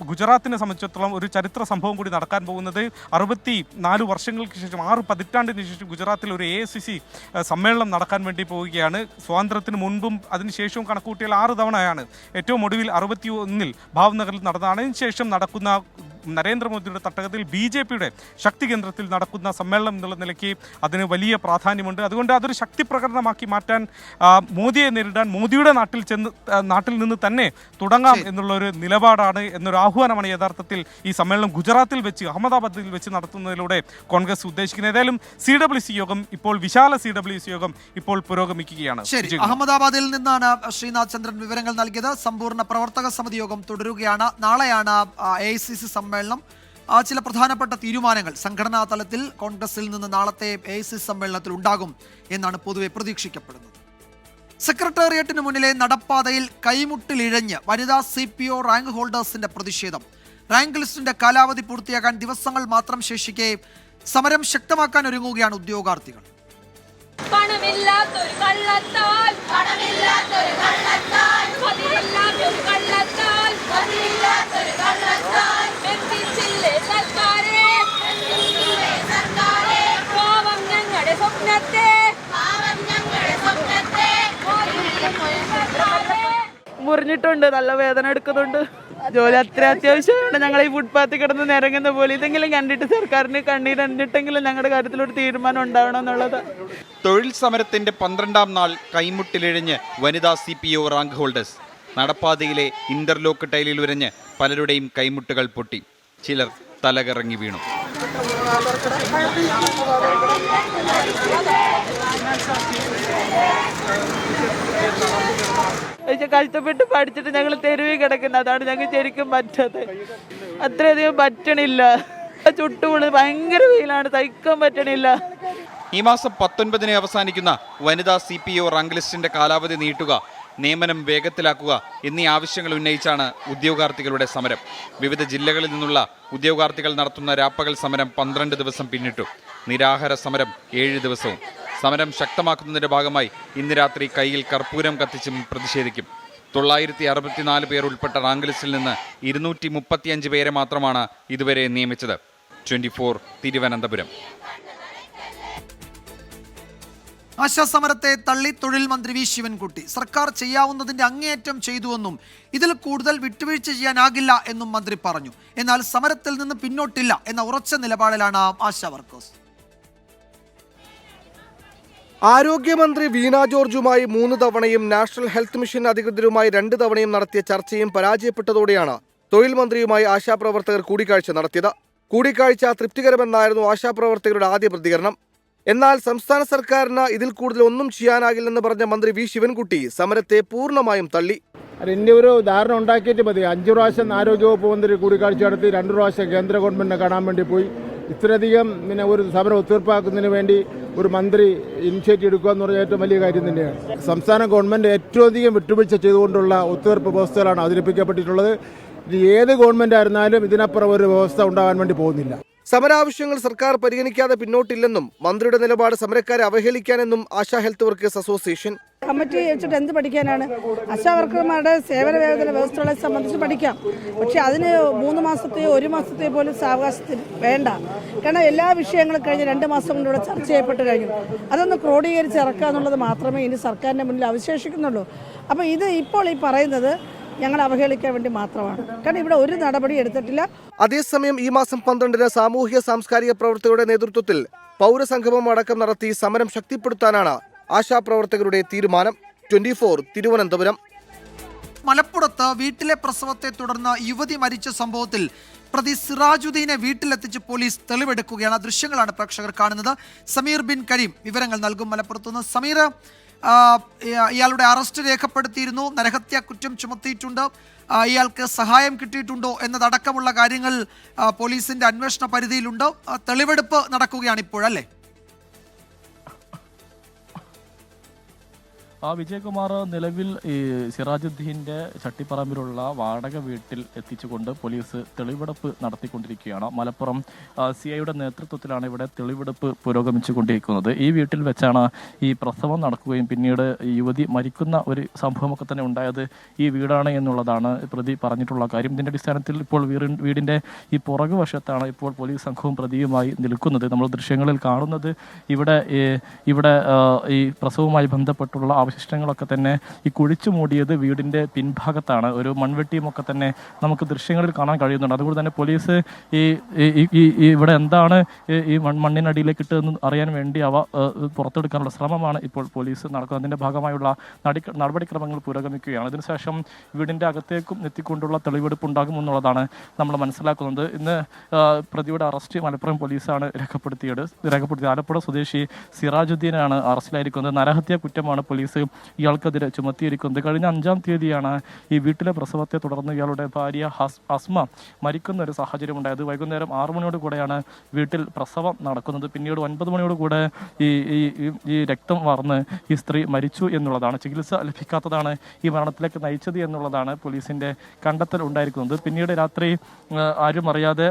I: ഗുജറാത്തിനെ സംബന്ധിച്ചിടത്തോളം ഒരു ചരിത്ര സംഭവം കൂടി നടക്കാൻ പോകുന്നത്. 64 വർഷങ്ങൾക്ക് ശേഷം 6 പതിറ്റാണ്ടിന് ശേഷം ഗുജറാത്തിൽ ഒരു AICC സമ്മേളനം നടക്കാൻ വേണ്ടി പോവുകയാണ്. സ്വാതന്ത്ര്യത്തിന് മുൻപും അതിനുശേഷവും കണക്കുകൂട്ടിയാൽ 6 തവണയാണ്. ഏറ്റവും ഒടുവിൽ 61-ൽ ഭാവ്നഗറിൽ നടന്നതാണ്. അതിനുശേഷം നടക്കുന്ന നരേന്ദ്രമോദിയുടെ തട്ടകത്തിൽ BJPയുടെ ശക്തി കേന്ദ്രത്തിൽ നടക്കുന്ന സമ്മേളനം എന്നുള്ള നിലയ്ക്ക് അതിന് വലിയ പ്രാധാന്യമുണ്ട്. അതുകൊണ്ട് അതൊരു ശക്തി പ്രകടനമാക്കി മാറ്റാൻ മോദിയെ നേരിടാൻ മോദിയുടെ നാട്ടിൽ നിന്ന് തന്നെ തുടങ്ങാം എന്നുള്ളൊരു നിലപാടാണ്, എന്നൊരു ആഹ്വാനമാണ് യഥാർത്ഥത്തിൽ ഈ സമ്മേളനം ഗുജറാത്തിൽ വെച്ച് അഹമ്മദാബാദിൽ വെച്ച് നടത്തുന്നതിലൂടെ കോൺഗ്രസ് ഉദ്ദേശിക്കുന്നത്. ഏതായാലും CWC യോഗം ഇപ്പോൾ വിശാല CWC യോഗം ഇപ്പോൾ പുരോഗമിക്കുകയാണ്.
A: ശരി, അഹമ്മദാബാദിൽ നിന്നാണ് ശ്രീനാഥ് ചന്ദ്രൻ വിവരങ്ങൾ നൽകിയത്. സമ്പൂർണ്ണ പ്രവർത്തക സമിതി യോഗം തുടരുകയാണ്. നാളെയാണ് AICC സമ്മേളനം. ചില പ്രധാനപ്പെട്ട തീരുമാനങ്ങൾ സംഘടനാ തലത്തിൽ കോൺഗ്രസിൽ നിന്ന് നാളത്തെ AICC സമ്മേളനത്തിൽ ഉണ്ടാകും എന്നാണ് പൊതുവെ പ്രതീക്ഷിക്കപ്പെടുന്നത്. സെക്രട്ടേറിയറ്റിന് മുന്നിലെ നടപ്പാതയിൽ കൈമുട്ടിലിഴഞ്ഞ് വനിതാ CPO റാങ്ക് ഹോൾഡേഴ്സിന്റെ പ്രതിഷേധം. റാങ്ക് ലിസ്റ്റിന്റെ കാലാവധി പൂർത്തിയാക്കാൻ ദിവസങ്ങൾ മാത്രം ശേഷിക്കെ സമരം ശക്തമാക്കാൻ ഒരുങ്ങുകയാണ് ഉദ്യോഗാർത്ഥികൾ.
J: പണമില്ലാത്തൊരു കള്ളത്താൽ പണമില്ലാത്തൊരു കള്ളത്താൽ പതിവില്ലാത്തൊരു കള്ളത്താൽ പതിവില്ലാത്തൊരു കള്ളത്താൽ എത്തിച്ചില്ലേ സർക്കാരേ എത്തിച്ചില്ലേ സർക്കാരേ പാവം ഞങ്ങളുടെ സ്വപ്നത്തെ മുറിഞ്ഞിട്ടുണ്ട്, നല്ല വേദന എടുക്കുന്നുണ്ട്. ജോലി അത്ര അത്യാവശ്യമാണ്. ഞങ്ങൾ ഈ ഫുട്പാത്തിൽ കിടന്ന് നിരങ്ങുന്ന പോലെ ഇതെങ്കിലും കണ്ടിട്ട് സർക്കാരിന് കണ്ണീരണ്ടിട്ടെങ്കിലും ഞങ്ങളുടെ കാര്യത്തിലൊരു തീരുമാനം ഉണ്ടാവണം എന്നുള്ളത്.
K: തൊഴിൽ സമരത്തിന്റെ 12ാം നാൾ കൈമുട്ടിലിഴഞ്ഞ് വനിതാ CPO റാങ്ക് ഹോൾഡേഴ്സ്. നടപ്പാതയിലെ ഇന്റർലോക്ക് ടൈലിൽ ഉരഞ്ഞ് പലരുടെയും കൈമുട്ടുകൾ പൊട്ടി. ചിലർ തലകറങ്ങി വീണു.
J: കഷ്ടപ്പെട്ട് പഠിച്ചിട്ട് ഞങ്ങൾ തെരുവിൽ കിടക്കുന്നത്, അതാണ് ഞങ്ങൾ ശരിക്കും പറ്റാത്തത്. അത്രയധികം പറ്റണില്ല. ചുട്ടുപൊളി ഭയങ്കര വെയിലാണ്, തയ്ക്കാൻ പറ്റണില്ല.
K: ഈ മാസം 19-ന് അവസാനിക്കുന്ന വനിതാ CPO റാങ്ക് ലിസ്റ്റിന്റെ കാലാവധി നീട്ടുക, നിയമനം വേഗത്തിലാക്കുക എന്നീ ആവശ്യങ്ങൾ ഉന്നയിച്ചാണ് ഉദ്യോഗാർത്ഥികളുടെ സമരം. വിവിധ ജില്ലകളിൽ നിന്നുള്ള ഉദ്യോഗാർത്ഥികൾ നടത്തുന്ന രാപ്പകൽ സമരം 12 ദിവസം പിന്നിട്ടു. നിരാഹാര സമരം 7 ദിവസവും. സമരം ശക്തമാക്കുന്നതിന്റെ ഭാഗമായി ഇന്ന് രാത്രി കയ്യിൽ കർപ്പൂരം കത്തിച്ചും പ്രതിഷേധിക്കും. 964 പേർ ഉൾപ്പെട്ട റാങ്ക് ലിസ്റ്റിൽ നിന്ന് 235 പേരെ മാത്രമാണ് ഇതുവരെ നിയമിച്ചത്. 24 തിരുവനന്തപുരം.
A: ആശാസമരത്തെ തള്ളി തൊഴിൽ മന്ത്രി വി ശിവൻകുട്ടി. സർക്കാർ ചെയ്യാവുന്നതിന്റെ അങ്ങേയറ്റം ചെയ്തുവെന്നും ഇതിൽ കൂടുതൽ വിട്ടുവീഴ്ച ചെയ്യാനാകില്ല എന്നും മന്ത്രി പറഞ്ഞു. എന്നാൽ സമരത്തിൽ നിന്ന് പിന്നോട്ടില്ല എന്ന ഉറച്ച നിലപാടിലാണ് ആശാ വർക്കേഴ്സ്.
L: ആരോഗ്യമന്ത്രി വീണ ജോർജുമായി 3 തവണയും നാഷണൽ ഹെൽത്ത് മിഷൻ അധികൃതരുമായി 2 തവണയും നടത്തിയ ചർച്ചയും പരാജയപ്പെട്ടതോടെയാണ് തൊഴിൽ മന്ത്രിയുമായി ആശാപ്രവർത്തകർ കൂടിക്കാഴ്ച നടത്തിയത്. കൂടിക്കാഴ്ച തൃപ്തികരമെന്നായിരുന്നു ആശാപ്രവർത്തകരുടെ ആദ്യ പ്രതികരണം. എന്നാൽ സംസ്ഥാന സർക്കാരിന് ഇതിൽ കൂടുതൽ ഒന്നും ചെയ്യാനാകില്ലെന്ന് പറഞ്ഞ മന്ത്രി വി ശിവൻകുട്ടി സമരത്തെ പൂർണ്ണമായും തള്ളി.
M: ഇനി ഒരു ധാരണ ഉണ്ടാക്കിയിട്ട് മതി. 5 പ്രാവശ്യം ആരോഗ്യവകുപ്പ് മന്ത്രി കൂടിക്കാഴ്ച നടത്തി, 2 പ്രാവശ്യം കേന്ദ്ര ഗവൺമെന്റിനെ കാണാൻ വേണ്ടി പോയി. ഇത്രയധികം ഒരു സമരം ഒത്തുതീർപ്പാക്കുന്നതിന് വേണ്ടി ഒരു മന്ത്രി ഇനിഷ്യേറ്റീവ് എടുക്കുക എന്ന് പറഞ്ഞാൽ ഏറ്റവും വലിയ കാര്യം തന്നെയാണ്. സംസ്ഥാന ഗവൺമെന്റ് ഏറ്റവും അധികം വിട്ടുവീഴ്ച ചെയ്തുകൊണ്ടുള്ള ഒത്തുതീർപ്പ് വ്യവസ്ഥകളാണ് അവതരിപ്പിക്കപ്പെട്ടിട്ടുള്ളത്. ഏത് ഗവൺമെന്റ് ആയിരുന്നാലും ഇതിനപ്പുറം ഒരു വ്യവസ്ഥ ഉണ്ടാകാൻ വേണ്ടി പോകുന്നില്ല.
L: സമരാവശ്യങ്ങൾ സർക്കാർ പരിഗണിക്കാതെ പിന്നോട്ടില്ലെന്നും മന്ത്രിയുടെ നിലപാട് സമരക്കാരെ അവഹേളിക്കാനെന്നും ASHA health workers association.
J: Committee വെച്ചിട്ട് എന്ത് പഠിക്കാനാണ്? ആശാ വർക്കർമാരുടെ സേവന വേതന വ്യവസ്ഥകളെ സംബന്ധിച്ച് പഠിക്കാം. പക്ഷെ അതിന് 3 മാസത്തെയോ 1 മാസത്തെയോ പോലും സാവകാശത്തിൽ വേണ്ട. കാരണം എല്ലാ വിഷയങ്ങളും കഴിഞ്ഞ് 2 മാസം കൊണ്ട് ഇവിടെ ചർച്ച ചെയ്യപ്പെട്ട് കഴിഞ്ഞു. അതൊന്ന് ക്രോഡീകരിച്ച് ഇറക്കുക എന്നുള്ളത് മാത്രമേ ഇനി സർക്കാരിൻ്റെ മുന്നിൽ അവശേഷിക്കുന്നുള്ളൂ. അപ്പോൾ ഇത് ഇപ്പോൾ ഈ പറയുന്നത് ഞങ്ങൾ അവഹേളിക്കാൻ വേണ്ടി മാത്രമാണ്. കാരണം ഇവിടെ ഒരു നടപടി എടുത്തിട്ടില്ല.
L: അതേസമയം ഈ മാസം 12-ന് സാമൂഹ്യ സാംസ്കാരിക പ്രവർത്തകരുടെ നേതൃത്വത്തിൽ പൗരസംഗമം അടക്കം നടത്തി സമരം ശക്തിപ്പെടുത്താനാണ് ആശാപ്രവർത്തകരുടെ തീരുമാനം. 24 തിരുവനന്തപുരം.
A: മലപ്പുറത്ത് വീട്ടിലെ പ്രസവത്തെ തുടർന്ന് യുവതി മരിച്ച സംഭവത്തിൽ പ്രതി സിറാജുദ്ദീനെ വീട്ടിലെത്തിച്ച് പോലീസ് തെളിവെടുക്കുകയാണ്. ദൃശ്യങ്ങളാണ് പ്രേക്ഷകർ കാണുന്നത്. സമീർ ബിൻ കരീം വിവരങ്ങൾ നൽകും മലപ്പുറത്തുനിന്ന്. സമീർ, ഇയാളുടെ അറസ്റ്റ് രേഖപ്പെടുത്തിയിരുന്നു, നരഹത്യ കുറ്റം ചുമത്തിയിട്ടുണ്ട്, ഇയാൾക്ക് സഹായം കിട്ടിയിട്ടുണ്ടോ എന്നതടക്കമുള്ള കാര്യങ്ങൾ പോലീസിന്റെ അന്വേഷണ പരിധിയിലുണ്ട്. തെളിവെടുപ്പ് നടക്കുകയാണ് ഇപ്പോഴല്ലേ?
I: വിജയകുമാർ, നിലവിൽ ഈ സിറാജുദ്ദീൻ്റെ ചട്ടിപ്പറമ്പിലുള്ള വാടക വീട്ടിൽ എത്തിച്ചുകൊണ്ട് പോലീസ് തെളിവെടുപ്പ് നടത്തിക്കൊണ്ടിരിക്കുകയാണ്. മലപ്പുറം CIയുടെ നേതൃത്വത്തിലാണ് ഇവിടെ തെളിവെടുപ്പ് പുരോഗമിച്ചുകൊണ്ടിരിക്കുന്നത്. ഈ വീട്ടിൽ വെച്ചാണ് ഈ പ്രസവം നടക്കുകയും പിന്നീട് യുവതി മരിക്കുന്ന ഒരു സംഭവമൊക്കെ തന്നെ ഉണ്ടായത് ഈ വീടാണ് എന്നുള്ളതാണ് പ്രതി പറഞ്ഞിട്ടുള്ള കാര്യം. ഇതിൻ്റെ അടിസ്ഥാനത്തിൽ ഇപ്പോൾ വീടിൻ്റെ ഈ പുറകു വശത്താണ് ഇപ്പോൾ പോലീസ് സംഘവും പ്രതിയുമായി നിൽക്കുന്നത്. നമ്മൾ ദൃശ്യങ്ങളിൽ കാണുന്നത് ഇവിടെ ഈ പ്രസവവുമായി ബന്ധപ്പെട്ടുള്ള അവശിഷ്ടങ്ങളൊക്കെ തന്നെ ഈ കുഴിച്ചു മൂടിയത് വീടിൻ്റെ പിൻഭാഗത്താണ്. ഒരു മൺവെട്ടിയുമൊക്കെ തന്നെ നമുക്ക് ദൃശ്യങ്ങളിൽ കാണാൻ കഴിയുന്നുണ്ട്. അതുകൊണ്ട് തന്നെ പോലീസ് ഇവിടെ എന്താണ് ഈ മണ്ണിനടിയിലേക്ക് ഇട്ടതെന്ന് അറിയാൻ വേണ്ടി അവ പുറത്തെടുക്കാനുള്ള ശ്രമമാണ് ഇപ്പോൾ പോലീസ് നടക്കുന്നത്. അതിൻ്റെ ഭാഗമായുള്ള നടപടിക്രമങ്ങൾ പുരോഗമിക്കുകയാണ്. അതിനുശേഷം വീടിൻ്റെ അകത്തേക്കും എത്തിക്കൊണ്ടുള്ള തെളിവെടുപ്പ് ഉണ്ടാകുമെന്നുള്ളതാണ് നമ്മൾ മനസ്സിലാക്കുന്നത്. ഇന്ന് പ്രതിയുടെ അറസ്റ്റ് മലപ്പുറം പോലീസാണ് രേഖപ്പെടുത്തിയത്. ആലപ്പുഴ സ്വദേശി സിറാജുദ്ദീനാണ് അറസ്റ്റിലായിരിക്കുന്നത്. നരഹത്യാ കുറ്റമാണ് പോലീസ് ഇയാൾക്കെതിരെ ചുമത്തിയിരിക്കുന്നത്. കഴിഞ്ഞ 5-ാം തീയതിയാണ് ഈ വീട്ടിലെ പ്രസവത്തെ തുടർന്ന് ഇയാളുടെ ഭാര്യ അസ്മ മരിക്കുന്ന ഒരു സാഹചര്യം ഉണ്ടായത്. വൈകുന്നേരം 6 മണിയോട് കൂടെയാണ് വീട്ടിൽ പ്രസവം നടക്കുന്നത്. പിന്നീട് 9 മണിയോട് കൂടെ ഈ രക്തം വാർന്ന് ഈ സ്ത്രീ മരിച്ചു എന്നുള്ളതാണ്. ചികിത്സ ലഭിക്കാത്തതാണ് ഈ മരണത്തിലേക്ക് നയിച്ചത് എന്നുള്ളതാണ് പോലീസിന്റെ കണ്ടെത്തൽ ഉണ്ടായിരിക്കുന്നത്. പിന്നീട് രാത്രി ആരും അറിയാതെ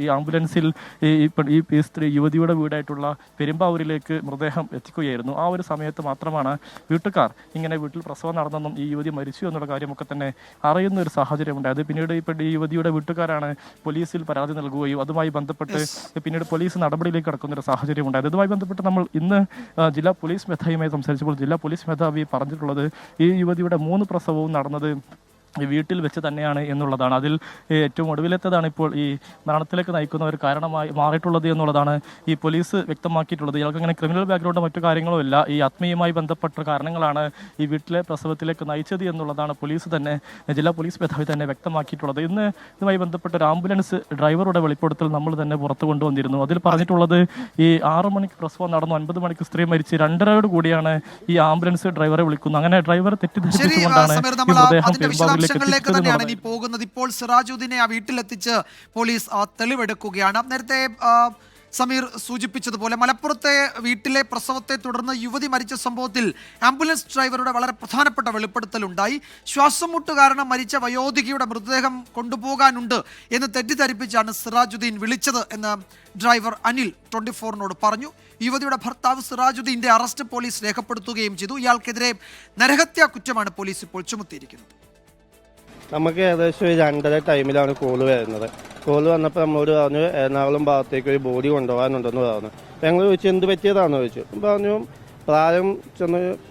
I: ഈ ആംബുലൻസിൽ ഈ സ്ത്രീ യുവതിയുടെ വീടായിട്ടുള്ള പെരുമ്പാവൂരിലേക്ക് മൃതദേഹം എത്തിക്കുകയായിരുന്നു. ആ ഒരു സമയത്ത് മാത്രമാണ് വീട്ടുകാർ ഇങ്ങനെ വീട്ടിൽ പ്രസവം നടന്നെന്നും ഈ യുവതി മരിച്ചു എന്നുള്ള കാര്യമൊക്കെ തന്നെ അറിയുന്ന ഒരു സാഹചര്യം ഉണ്ടായത്. പിന്നീട് ഈ യുവതിയുടെ വീട്ടുകാരാണ് പോലീസിൽ പരാതി നൽകുകയും അതുമായി ബന്ധപ്പെട്ട് പിന്നീട് പോലീസ് നടപടിയിലേക്ക് കടക്കുന്ന ഒരു സാഹചര്യം ഉണ്ടായത്. ഇതുമായി ബന്ധപ്പെട്ട് നമ്മൾ ഇന്ന് ജില്ലാ പോലീസ് മേധാവിയുമായി സംസാരിച്ചപ്പോൾ ജില്ലാ പോലീസ് മേധാവി പറഞ്ഞിട്ടുള്ളത് ഈ യുവതിയുടെ 3 പ്രസവവും നടന്നത് വീട്ടിൽ വെച്ച് തന്നെയാണ് എന്നുള്ളതാണ്. അതിൽ ഏറ്റവും ഒടുവിലെത്തതാണ് ഇപ്പോൾ ഈ മരണത്തിലേക്ക് നയിക്കുന്ന ഒരു കാരണമായി മാറിയിട്ടുള്ളത് എന്നുള്ളതാണ് ഈ പോലീസ് വ്യക്തമാക്കിയിട്ടുള്ളത്. ഇയാൾക്ക് അങ്ങനെ ക്രിമിനൽ ബാക്ക്ഗ്രൗണ്ടോ മറ്റു കാര്യങ്ങളോ ഇല്ല. ഈ ആത്മീയമായി ബന്ധപ്പെട്ട കാരണങ്ങളാണ് ഈ വീട്ടിലെ പ്രസവത്തിലേക്ക് നയിച്ചത് എന്നുള്ളതാണ് പോലീസ് തന്നെ ജില്ലാ പോലീസ് മേധാവി തന്നെ വ്യക്തമാക്കിയിട്ടുള്ളത്. ഇന്ന് ഇതുമായി ബന്ധപ്പെട്ട ഒരു ആംബുലൻസ് ഡ്രൈവറുടെ വെളിപ്പെടുത്തൽ നമ്മൾ തന്നെ പുറത്തു കൊണ്ടുവന്നിരുന്നു. അതിൽ പറഞ്ഞിട്ടുള്ളത് ഈ 6 മണിക്ക് പ്രസവം നടന്നു, 9 മണിക്ക് സ്ത്രീ മരിച്ച് 2:30 കൂടിയാണ് ഈ ആംബുലൻസ് ഡ്രൈവറെ വിളിക്കുന്നത്. അങ്ങനെ ഡ്രൈവറെ തെറ്റിദ്ധരിപ്പിച്ചുകൊണ്ടാണ് ഈ മൃതദേഹം
A: ിലേക്ക് തന്നെയാണ് ഇനി പോകുന്നത്. ഇപ്പോൾ സിറാജുദ്ദീനെ ആ വീട്ടിലെത്തിച്ച് പോലീസ് തെളിവെടുക്കുകയാണ്. നേരത്തെ സമീർ സൂചിപ്പിച്ചതുപോലെ മലപ്പുറത്തെ വീട്ടിലെ പ്രസവത്തെ തുടർന്ന് യുവതി മരിച്ച സംഭവത്തിൽ ആംബുലൻസ് ഡ്രൈവറുടെ വളരെ പ്രധാനപ്പെട്ട വെളിപ്പെടുത്തലുണ്ടായി. ശ്വാസം മുട്ട് കാരണം മരിച്ച വയോധികയുടെ മൃതദേഹം കൊണ്ടുപോകാനുണ്ട് എന്ന് തെറ്റിദ്ധരിപ്പിച്ചാണ് സിറാജുദ്ദീൻ വിളിച്ചത് എന്ന് ഡ്രൈവർ അനിൽ 24-നോട് പറഞ്ഞു. യുവതിയുടെ ഭർത്താവ് സിറാജുദ്ദീന്റെ അറസ്റ്റ് പോലീസ് രേഖപ്പെടുത്തുകയും ചെയ്തു. ഇയാൾക്കെതിരെ നരഹത്യാ കുറ്റമാണ് പോലീസ് ഇപ്പോൾ ചുമത്തിയിരിക്കുന്നത്.
N: നമുക്ക് ഏകദേശം 2:30 ടൈമിലാണ് കോള് വരുന്നത്. കോള് വന്നപ്പോൾ നമ്മളോട് പറഞ്ഞു എറണാകുളം ഭാഗത്തേക്ക് ഒരു ബോഡി കൊണ്ടുപോകാനുണ്ടെന്ന് പറഞ്ഞു. അപ്പം ഞങ്ങൾ ചോദിച്ചു എന്ത് പറ്റിയതാണെന്ന് ചോദിച്ചു. പറഞ്ഞു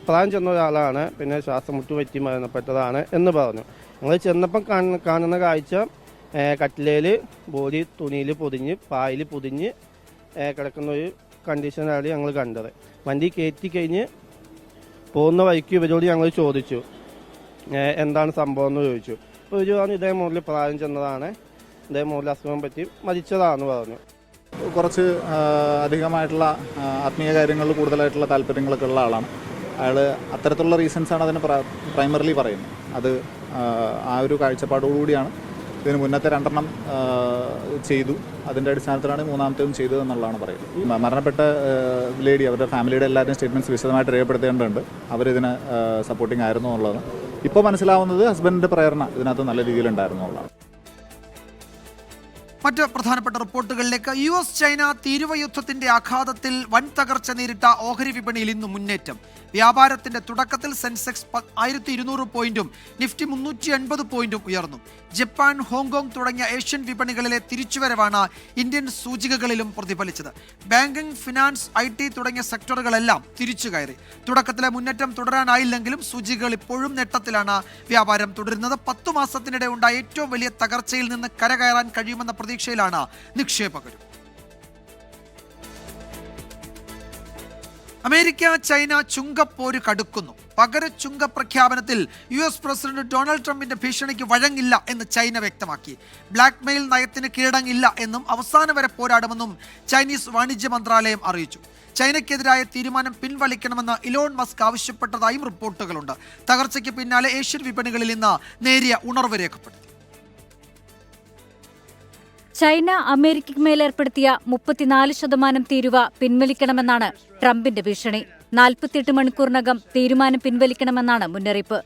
N: പ്രായം ചെന്ന ഒരാളാണ്, പിന്നെ ശ്വാസം മുട്ട് പറ്റി മരണപ്പെട്ടതാണ് എന്ന് പറഞ്ഞു. ഞങ്ങൾ ചെന്നപ്പം കാണുന്ന കാഴ്ച കട്ടിലയിൽ ബോഡി തുണിയിൽ പൊതിഞ്ഞ് പായിൽ പൊതിഞ്ഞ് കിടക്കുന്ന ഒരു കണ്ടീഷനാണ് ഞങ്ങൾ കണ്ടത്. വണ്ടി കയറ്റി കഴിഞ്ഞ് പോകുന്ന വഴിക്ക് ഇവരോട് ഞങ്ങൾ ചോദിച്ചു എന്താണ് സംഭവം എന്ന് ചോദിച്ചു. അപ്പോൾ ഇവർ പറഞ്ഞു ഇതേ മോഡലിൽ പ്രായം ചെന്നതാണ്, ഇതേ മോഡലിൽ അസുഖം പറ്റി മരിച്ചതാണെന്ന് പറഞ്ഞു.
O: കുറച്ച് അധികമായിട്ടുള്ള ആത്മീയ കാര്യങ്ങളിൽ കൂടുതലായിട്ടുള്ള താല്പര്യങ്ങളൊക്കെ ഉള്ള ആളാണ് അയാൾ. അത്തരത്തിലുള്ള റീസൺസാണ് അതിന് പ്രൈമറിലി പറയുന്നത്. അത് ആ ഒരു കാഴ്ചപ്പാടോടുകൂടിയാണ് ഇതിന് മുന്നത്തെ 2 ചെയ്തു. അതിൻ്റെ അടിസ്ഥാനത്തിലാണ് 3ാമത്തേതും ചെയ്തതെന്നുള്ളതാണ് പറയുന്നത്. മരണപ്പെട്ട ലേഡി അവരുടെ ഫാമിലിയുടെ എല്ലാവരുടെയും സ്റ്റേറ്റ്മെൻറ്റ്സ് വിശദമായിട്ട് രേഖപ്പെടുത്തേണ്ടതുണ്ട്. അവരിതിന് സപ്പോർട്ടിംഗ് ആയിരുന്നു എന്നുള്ളതാണ്. ഇപ്പോൾ മനസ്സിലാവുന്നത് ഹസ്ബൻഡിൻ്റെ പ്രേരണ ഇതിനകത്ത് നല്ല രീതിയിലുണ്ടായിരുന്നു എന്നുള്ളതാണ്.
A: മറ്റ് പ്രധാനപ്പെട്ട റിപ്പോർട്ടുകളിലേക്ക്. US ചൈന തീരുവ യുദ്ധത്തിന്റെ ആഘാതത്തിൽ വൻ തകർച്ച നേരിട്ട ഓഹരി വിപണിയിൽ ഇന്ന് മുന്നേറ്റം. വ്യാപാരത്തിന്റെ തുടക്കത്തിൽ സെൻസെക്സ് 1200 പോയിന്റും നിഫ്റ്റി 380 പോയിന്റും ഉയർന്നു. ജപ്പാൻ, ഹോങ്കോങ് തുടങ്ങിയ ഏഷ്യൻ വിപണികളിലെ തിരിച്ചുവരവാണ് ഇന്ത്യൻ സൂചികകളിലും പ്രതിഫലിച്ചത്. ബാങ്കിംഗ്, ഫിനാൻസ്, IT തുടങ്ങിയ സെക്ടറുകളെല്ലാം തിരിച്ചു കയറി. തുടക്കത്തിലെ മുന്നേറ്റം തുടരാനായില്ലെങ്കിലും സൂചികകൾ ഇപ്പോഴും നേട്ടത്തിലാണ് വ്യാപാരം തുടരുന്നത്. 10 മാസത്തിനിടെ ഉണ്ടായ ഏറ്റവും വലിയ തകർച്ചയിൽ നിന്ന് കരകയറാൻ കഴിയുമെന്ന പ്രതീക്ഷയിലാണ് നിക്ഷേപകരും. അമേരിക്ക ചൈന ചുങ്കപ്പോര് കടുക്കുന്നു. പകര ചുങ്ക പ്രഖ്യാപനത്തിൽ US പ്രസിഡന്റ് ഡൊണാൾഡ് ട്രംപിന്റെ ഭീഷണിക്ക് വഴങ്ങില്ല എന്ന് ചൈന വ്യക്തമാക്കി. ബ്ലാക്ക്മെയിൽ നയത്തിന് കീഴടങ്ങില്ല എന്നും അവസാനം വരെ പോരാടുമെന്നും ചൈനീസ് വാണിജ്യ മന്ത്രാലയം അറിയിച്ചു. ചൈനയ്ക്കെതിരായ തീരുമാനം പിൻവലിക്കണമെന്ന് ഇലോൺ മസ്ക് ആവശ്യപ്പെട്ടതായും റിപ്പോർട്ടുകളുണ്ട്. തകർച്ചയ്ക്ക് പിന്നാലെ ഏഷ്യൻ വിപണികളിൽ ഇന്ന് നേരിയ ഉണർവ് രേഖപ്പെടുത്തി.
P: ചൈന അമേരിക്കയ്ക്ക് മേലേർപ്പെടുത്തിയ 34% തീരുവ പിൻവലിക്കണമെന്നാണ് ട്രംപിന്റെ ഭീഷണി. 48 മണിക്കൂറിനകം തീരുമാനം പിൻവലിക്കണമെന്നാണ് മുന്നറിയിപ്പ്.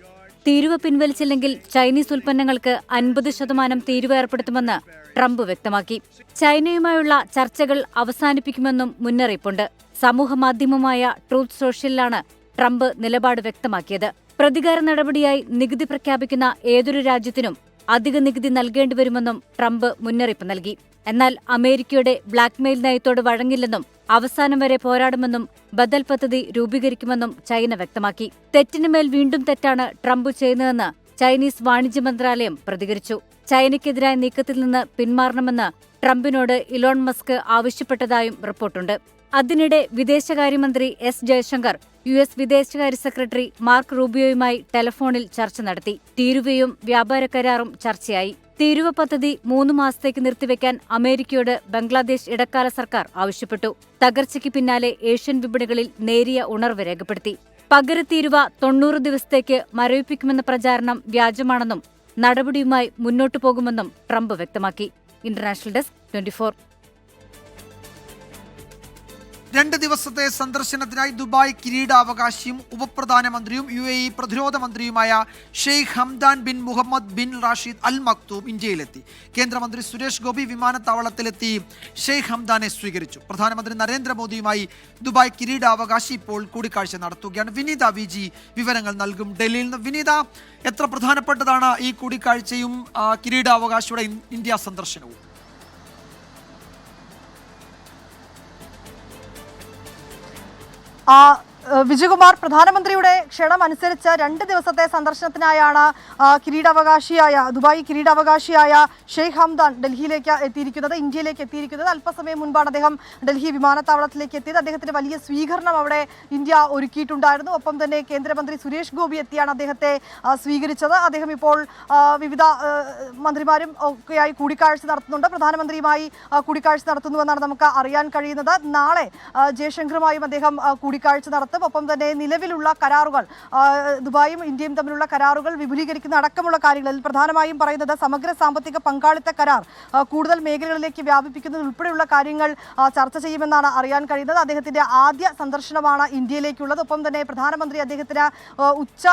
P: തീരുവ പിൻവലിച്ചില്ലെങ്കിൽ ചൈനീസ് ഉൽപ്പന്നങ്ങൾക്ക് 50% തീരുവ ഏർപ്പെടുത്തുമെന്ന് ട്രംപ് വ്യക്തമാക്കി. ചൈനയുമായുള്ള ചർച്ചകൾ അവസാനിപ്പിക്കുമെന്നും മുന്നറിയിപ്പുണ്ട്. സമൂഹമാധ്യമമായ ട്രൂത്ത് സോഷ്യലിലാണ് ട്രംപ് നിലപാട് വ്യക്തമാക്കിയത്. പ്രതികാര നടപടിയായി നികുതി പ്രഖ്യാപിക്കുന്ന ഏതൊരു രാജ്യത്തിനും അധിക നികുതി നൽകേണ്ടിവരുമെന്നും ട്രംപ് മുന്നറിയിപ്പ് നൽകി. എന്നാൽ അമേരിക്കയുടെ ബ്ലാക്ക്മെയിൽ നയത്തോട് വഴങ്ങില്ലെന്നും അവസാനം വരെ പോരാടുമെന്നും ബദൽ പദ്ധതി രൂപീകരിക്കുമെന്നും ചൈന വ്യക്തമാക്കി. തെറ്റിനുമേൽ വീണ്ടും തെറ്റാണ് ട്രംപ് ചെയ്യുന്നതെന്ന് ചൈനീസ് വാണിജ്യ മന്ത്രാലയം പ്രതികരിച്ചു. ചൈനയ്ക്കെതിരായ നീക്കത്തിൽ നിന്ന് പിന്മാറണമെന്ന് ട്രംപിനോട് ഇലോൺ മസ്ക് ആവശ്യപ്പെട്ടതായും റിപ്പോർട്ടുണ്ട്. അതിനിടെ വിദേശകാര്യമന്ത്രി എസ് ജയശങ്കർ US വിദേശകാര്യ സെക്രട്ടറി മാർക്ക് റൂബിയോയുമായി ടെലിഫോണിൽ ചർച്ച നടത്തി. തീരുവയും വ്യാപാര കരാറും ചർച്ചയായി. തീരുവ പദ്ധതി 3 മാസത്തേക്ക് നിർത്തിവെക്കാൻ അമേരിക്കയോട് ബംഗ്ലാദേശ് ഇടക്കാല സർക്കാർ ആവശ്യപ്പെട്ടു. തകർച്ചയ്ക്ക് പിന്നാലെ ഏഷ്യൻ വിപണികളിൽ നേരിയ ഉണർവ് രേഖപ്പെടുത്തി. പകരത്തീരുവ 90 ദിവസത്തേക്ക് മരവിപ്പിക്കുമെന്ന പ്രചാരണം വ്യാജമാണെന്നും നടപടിയുമായി മുന്നോട്ടു പോകുമെന്നും ട്രംപ് വ്യക്തമാക്കി. International desk 24.
A: 2 ദിവസത്തെ സന്ദർശനത്തിനായി ദുബായ് കിരീടാവകാശിയും ഉപപ്രധാനമന്ത്രിയും UAE പ്രതിരോധ മന്ത്രിയുമായ Sheikh Hamdan bin Mohammed bin Rashid Al Maktoum ഇന്ത്യയിലെത്തി. കേന്ദ്രമന്ത്രി സുരേഷ് ഗോപി വിമാനത്താവളത്തിലെത്തി ഷെയ്ഖ് ഹംദാനെ സ്വീകരിച്ചു. പ്രധാനമന്ത്രി നരേന്ദ്രമോദിയുമായി ദുബായ് കിരീടാവകാശി ഇപ്പോൾ കൂടിക്കാഴ്ച നടത്തുകയാണ്. വിനീത VG വിവരങ്ങൾ നൽകും ഡൽഹിയിൽ നിന്ന്. വിനീത, എത്ര പ്രധാനപ്പെട്ടതാണ് ഈ കൂടിക്കാഴ്ചയും കിരീടാവകാശിയുടെ ഇന്ത്യ സന്ദർശനവും?
Q: വിജയകുമാർ, പ്രധാനമന്ത്രിയുടെ ക്ഷണം അനുസരിച്ച് 2 ദിവസത്തെ സന്ദർശനത്തിനായാണ് ദുബായ് കിരീടാവകാശിയായ ഷെയ്ഖ് ഹംദാൻ ഡൽഹിയിലേക്ക് എത്തിയിരിക്കുന്നത്, ഇന്ത്യയിലേക്ക് എത്തിയിരിക്കുന്നത്. അല്പസമയം മുൻപാണ് അദ്ദേഹം ഡൽഹി വിമാനത്താവളത്തിലേക്ക് എത്തിയത്. അദ്ദേഹത്തിന് വലിയ സ്വീകരണം അവിടെ ഇന്ത്യ ഒരുക്കിയിട്ടുണ്ടായിരുന്നു. ഒപ്പം തന്നെ കേന്ദ്രമന്ത്രി സുരേഷ് ഗോപി എത്തിയാണ് അദ്ദേഹത്തെ സ്വീകരിച്ചത്. അദ്ദേഹം ഇപ്പോൾ വിവിധ മന്ത്രിമാരും ഒക്കെയായി കൂടിക്കാഴ്ച നടത്തുന്നുണ്ട്. പ്രധാനമന്ത്രിയുമായി കൂടിക്കാഴ്ച നടത്തുന്നുവെന്നാണ് നമുക്ക് അറിയാൻ കഴിയുന്നത്. നാളെ ജയശങ്കറുമായും അദ്ദേഹം കൂടിക്കാഴ്ച നടത്തും. ഒപ്പം തന്നെ നിലവിലുള്ള കരാറുകൾ, ദുബായും ഇന്ത്യയും തമ്മിലുള്ള കരാറുകൾ വിപുലീകരിക്കുന്ന അടക്കമുള്ള കാര്യങ്ങളിൽ പ്രധാനമായും പറയുന്നത് സമഗ്ര സാമ്പത്തിക പങ്കാളിത്ത കരാർ കൂടുതൽ മേഖലകളിലേക്ക് വ്യാപിപ്പിക്കുന്നത് ഉൾപ്പെടെയുള്ള കാര്യങ്ങൾ ചർച്ച ചെയ്യുമെന്നാണ് അറിയാൻ കഴിയുന്നത്. അദ്ദേഹത്തിന്റെ ആദ്യ സന്ദർശനമാണ് ഇന്ത്യയിലേക്കുള്ളത്. ഒപ്പം തന്നെ പ്രധാനമന്ത്രി അദ്ദേഹത്തിന് ഉച്ച